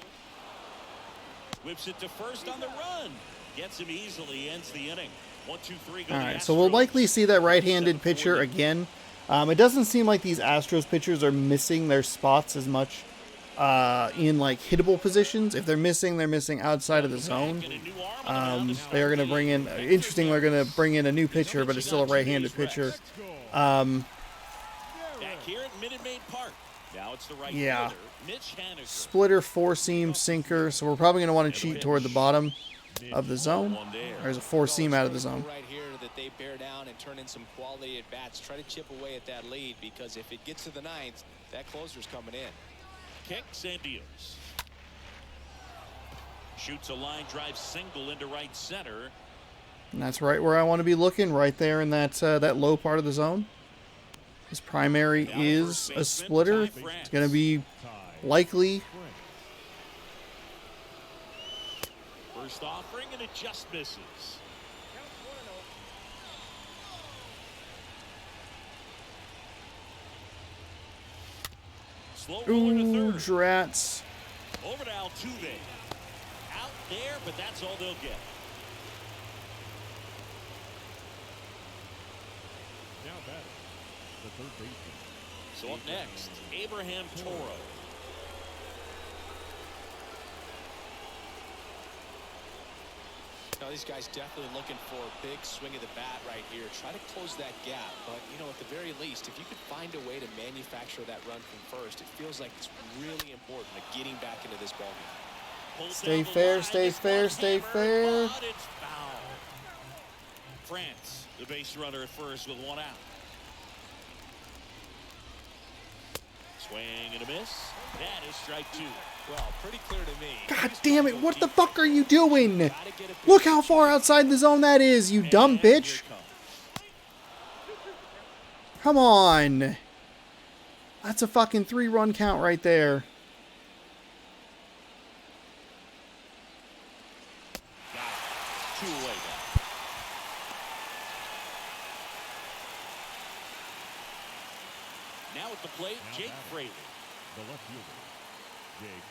Whips it to first on the run. Gets him easily. Ends the inning. 1, 2, 3. All right, so we'll likely see that right-handed pitcher again. It doesn't seem like these Astros pitchers are missing their spots as much in like hittable positions. If they're missing outside of the zone. They are going to bring in. Interesting, they're going to bring in a new pitcher, but it's still a right-handed pitcher. Back here at Minute Maid Park. Now it's the right Yeah. fielder, Mitch Haniger. Splitter, 4-seam, sinker. So we're probably going to want to cheat toward the bottom of the zone. There's a 4-seam out of the zone. Right here that they bear down and turn in some quality at bats. Try to chip away at that lead because if it gets to the 9th, that closer's coming in. Kicks and deals. Shoots a line drive single into right center. And that's right where I want to be looking, right there in that low part of the zone. His primary is a splitter. It's going to be likely. First offering and it just misses. Slow roller to Ooh, third. Drats. Over to Altuve. Out there, but that's all they'll get. Now batting, the third baseman. So up next, Abraham Toro. Now these guys definitely looking for a big swing of the bat right here. Try to close that gap, but you know, at the very least, if you could find a way to manufacture that run from first, it feels like it's really important to getting back into this ballgame. Stay fair, stay fair, stay fair. But it's foul. France, the base runner at first with 1 out. Swing and a miss. That is strike 2. Well, pretty clear to me. God damn it, what the fuck are you doing? Look how far outside the zone that is, you dumb bitch. Come on. That's a fucking 3-run count right there. Got it. 2 away now. Now at the plate, Now Jake batting. Frazier. The left fielder, Jake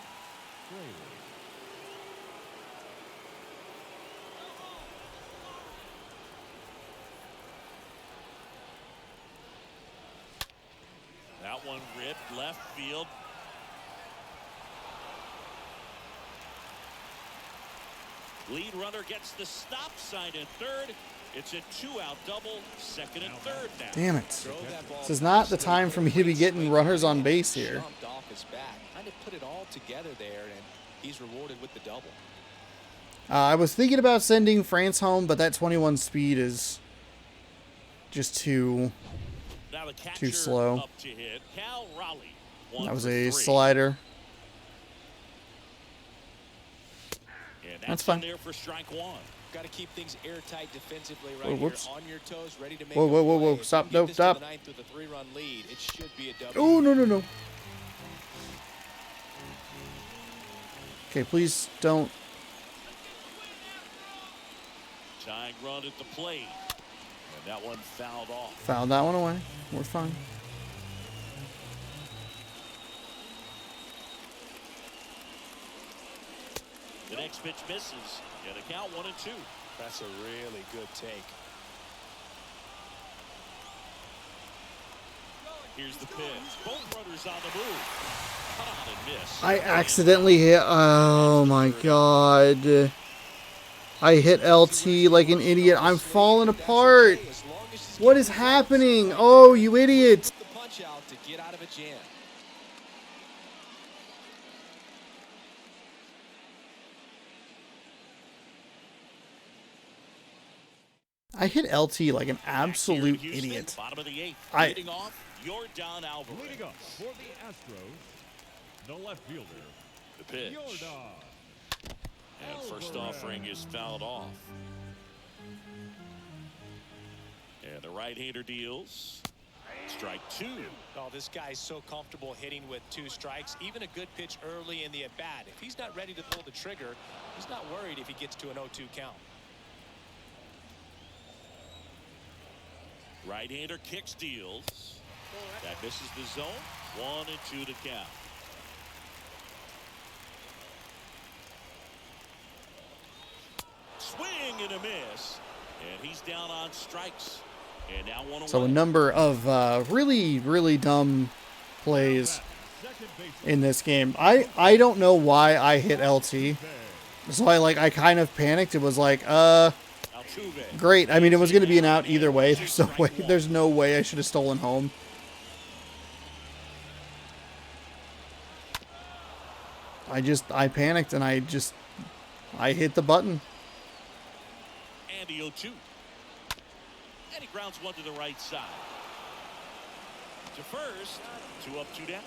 Frazier. That one ripped left field. Lead runner gets the stop sign in third. It's a 2-out double, second and third now. Damn it. This is not the time for me to be getting runners on base here. Jumped off his back. Kind of put it all together there, and he's rewarded with the double. I was thinking about sending France home, but that 21 speed is just too Now the catcher slow. up to hit. Cal Raleigh. 1 That was for a 3. slider. And That's that's fine. in there for strike 1. Got to keep things airtight defensively right Whoa, here. whoops. On your toes, ready to make Whoa, a whoa, whoa, whoa. play. Stop, If you no, get this stop. to the ninth with a 3-run lead, it should be a double. Oh, no, no, no. Okay, please don't. Tying run at the plate. And that one fouled off. Fouled that one away. We're fine. The next pitch misses. And a count 1-2. That's a really good take. Here's the pitch. Both runners on the move. Cut on and miss. I accidentally hit. Oh my god. I hit LT like an idiot. I'm falling apart. What is happening? Oh, you idiot. The punch out to get out of a jam. I hit LT like an absolute Back here in Houston, idiot. Bottom of the 8th. I- Leading off, Yordan Alvarez. Leading up for the Astros, the left fielder, The pitch. Yordan. And first offering is fouled off. And the right-hander deals. Strike 2. Oh, this guy's so comfortable hitting with 2 strikes. Even a good pitch early in the at-bat. If he's not ready to pull the trigger, he's not worried if he gets to an 0-2 count. Right-hander kicks, deals. That misses the zone. 1-2 to count. Swing and a miss. And he's down on strikes. And now 1-1. So a number of really, really dumb plays Second base in this game. I don't know why I hit LT. So I kind of panicked. It was like, Altuve. great. I mean, it was going to be an out either way. There's no way I should have stolen home. I panicked and I hit the button. Andy 0-2. And he grounds one to the right side. To first. 2 up, 2 down.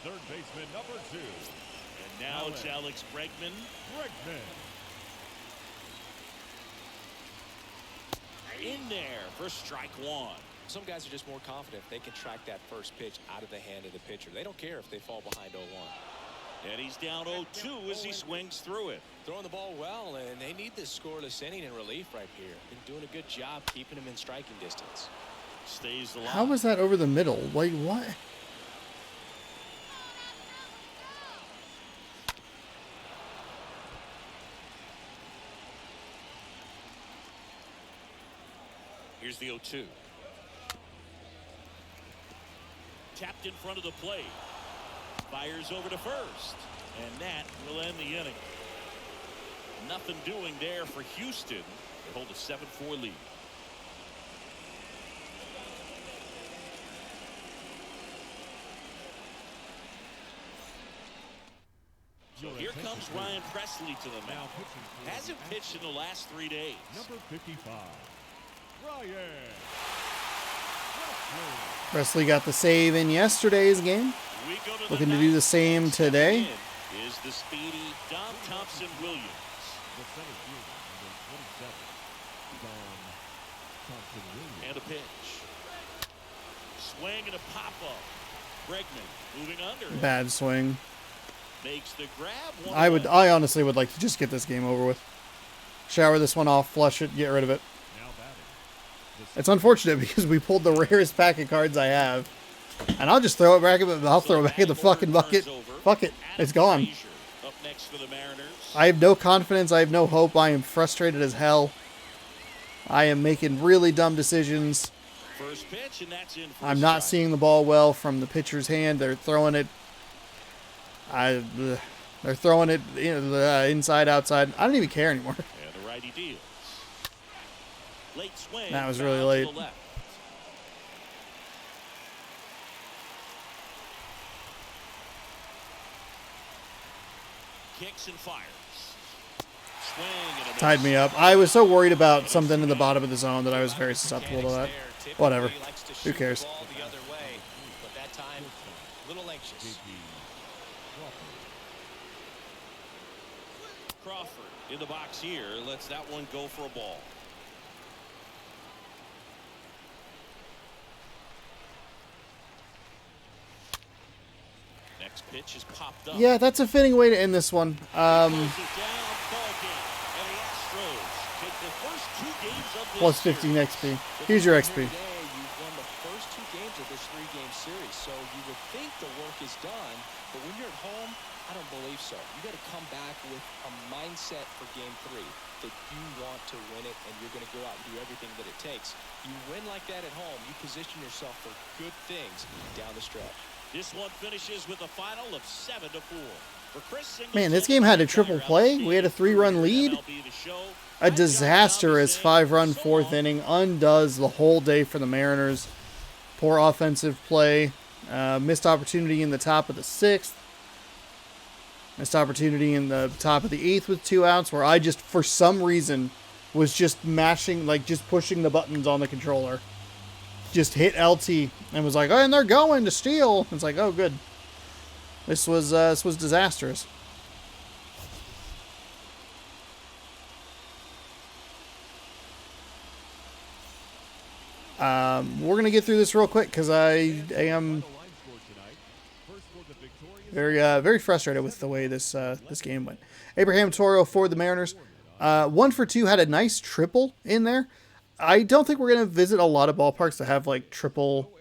Third baseman number 2, And now it's Alex Bregman. Bregman. In there for strike 1. Some guys are just more confident they can track that first pitch out of the hand of the pitcher. They don't care if they fall behind 0-1. And he's down 0-2 as he swings through it. Throwing the ball well, and they need this scoreless inning in relief right here. Been doing a good job keeping him in striking distance. Stays alive. How was that over the middle? Wait, what? Here's the 0-2. Tapped in front of the plate. Fires over to first. And that will end the inning. Nothing doing there for Houston. They hold a 7-4 lead. So here comes Ryan Presley to the mound. Hasn't pitched in the last 3 days. Number 55, Ryan. Presley got the save in yesterday's game. We go to Looking the to do the ninth. same today. Stepping in is the speedy Don Thompson-Williams. The center fielder, number 27, Don Thompson-Williams. And a Bregman moving under it. Bad swing. Makes the grab. I honestly would like to just get this game over with. Shower this one off, flush it, get rid of it. Now batting. It's unfortunate because we pulled the rarest pack of cards I have. And I'll just throw it back. I'll throw it back in the fucking bucket. Fuck it. It's gone. Frazier up next for the Mariners. I have no confidence. I have no hope. I am frustrated as hell. I am making really dumb decisions. First pitch, and that's in for I'm a not strike. seeing the ball well from the pitcher's hand. They're throwing it. They're throwing it inside, outside. I don't even care anymore. And the righty deals. Late swing. That was really foul to late. the left. Kicks and fires. Swing and a miss. Tied me up. I was so worried about something in the bottom of the zone that I was very susceptible to that. Whatever. Who cares? The other way, but that time, a little anxious. Crawford in the box here. Lets that one go for a ball. Next pitch is popped up. Yeah, that's a fitting way to end this one. Closes it down, ball game. And the Astros take the first 2 games of this Plus 15 series. XP. Here's your XP. Today, you've won the first 2 games of this 3-game series, so you would think the work is done, but when you're at home, I don't believe so. You got to come back with a mindset for Game 3 that you want to win it, and you're going to go out and do everything that it takes. You win like that at home, you position yourself for good things down the stretch. This one finishes with a final of 7-4. For Chris Man, this game had a triple play. We had a 3-run lead. A disastrous 5-run 4th inning undoes the whole day for the Mariners. Poor offensive play. Missed opportunity in the top of the 6th. Missed opportunity in the top of the 8th with 2 outs, where I just, for some reason, was just mashing, like just pushing the buttons on the controller. Just hit LT and was like, oh, and they're going to steal. It's like, oh, good. This was disastrous. We're gonna get through this real quick because I am very frustrated with the way this game went. Abraham Toro for the Mariners, 1 for 2, had a nice triple in there. I don't think we're gonna visit a lot of ballparks that have like triple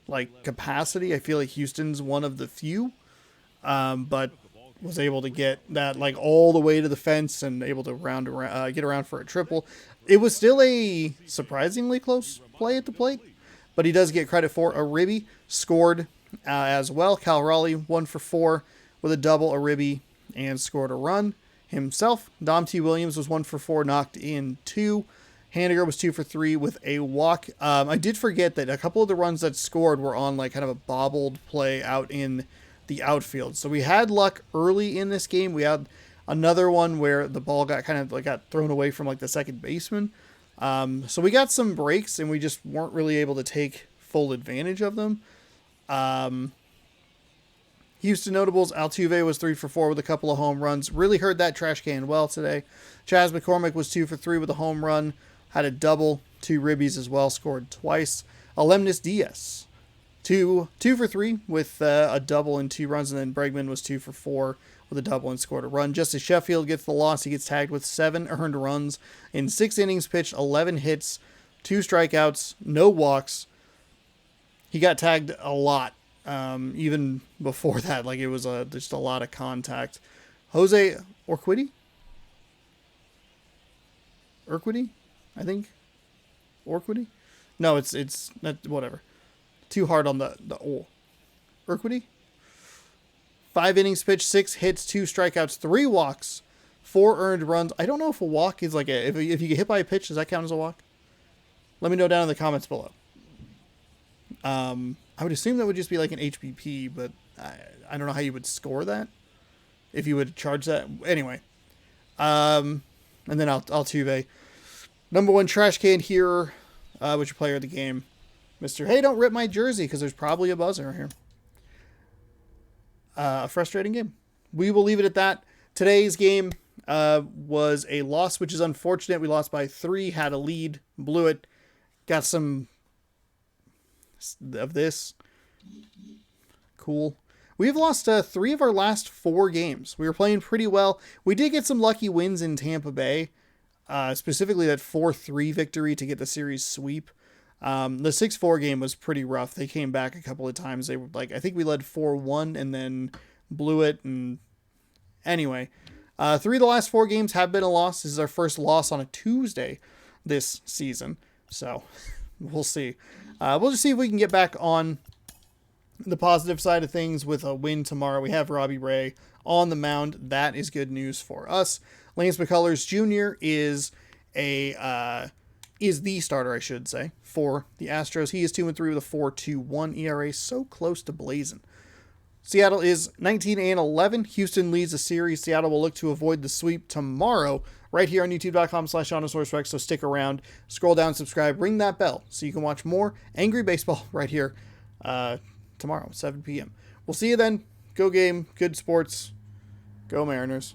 like capacity. I feel like Houston's one of the few, but was able to get that like all the way to the fence and able to get around for a triple. It was still a surprisingly close play at the plate, but he does get credit for a ribby. Scored as well. Cal Raleigh 1 for 4 with a double, a ribby, and scored a run himself. Dom T. Williams was 1 for 4, knocked in 2. Handiger was 2 for 3 with a walk. I did forget that a couple of the runs that scored were on like kind of a bobbled play out in the outfield. So we had luck early in this game. We had another one where the ball got thrown away from like the second baseman. So we got some breaks and we just weren't really able to take full advantage of them. Houston notables, Altuve was 3 for 4 with a couple of home runs. Really heard that trash can well today. Chas McCormick was 2 for 3 with a home run. Had a double, 2 ribbies as well, scored twice. Alemnis Diaz, 2 for 3 with a double and 2 runs. And then Bregman was 2 for 4 with a double and scored a run. Justice Sheffield gets the loss. He gets tagged with 7 earned runs in 6 innings pitched, 11 hits, 2 strikeouts, no walks. He got tagged a lot, even before that. Like it was just a lot of contact. Jose Urquidy, I think. Urquidy? No, it's not, whatever. Too hard on the O. Urquidy? 5 innings pitched, 6 hits, 2 strikeouts, 3 walks, 4 earned runs. I don't know if a walk is like if you get hit by a pitch, does that count as a walk? Let me know down in the comments below. I would assume that would just be like an HBP, but I don't know how you would score that. If you would charge that. Anyway. And then Altuve. Number 1 trash can here. Which player of the game? Mr. Hey, don't rip my jersey because there's probably a buzzer here. A frustrating game. We will leave it at that. Today's game was a loss, which is unfortunate. We lost by 3, had a lead, blew it, got some of this. Cool. We've lost 3 of our last 4 games. We were playing pretty well. We did get some lucky wins in Tampa Bay, specifically that 4-3 victory to get the series sweep. The 6-4 game was pretty rough. They came back a couple of times. They were like, I think we led 4-1 and then blew it. And anyway, 3 of the last 4 games have been a loss. This is our first loss on a Tuesday this season. So we'll see. We'll just see if we can get back on the positive side of things with a win tomorrow. We have Robbie Ray on the mound. That is good news for us. Lance McCullers Jr. is the starter, I should say, for the Astros. He is 2-3 with a 4.21 ERA, so close to blazing. Seattle is 19-11. Houston leads the series. Seattle will look to avoid the sweep tomorrow right here on youtube.com/OnosaurusRex, so stick around, scroll down, subscribe, ring that bell so you can watch more Angry Baseball right here tomorrow, 7 p.m. We'll see you then. Go game, good sports, go Mariners.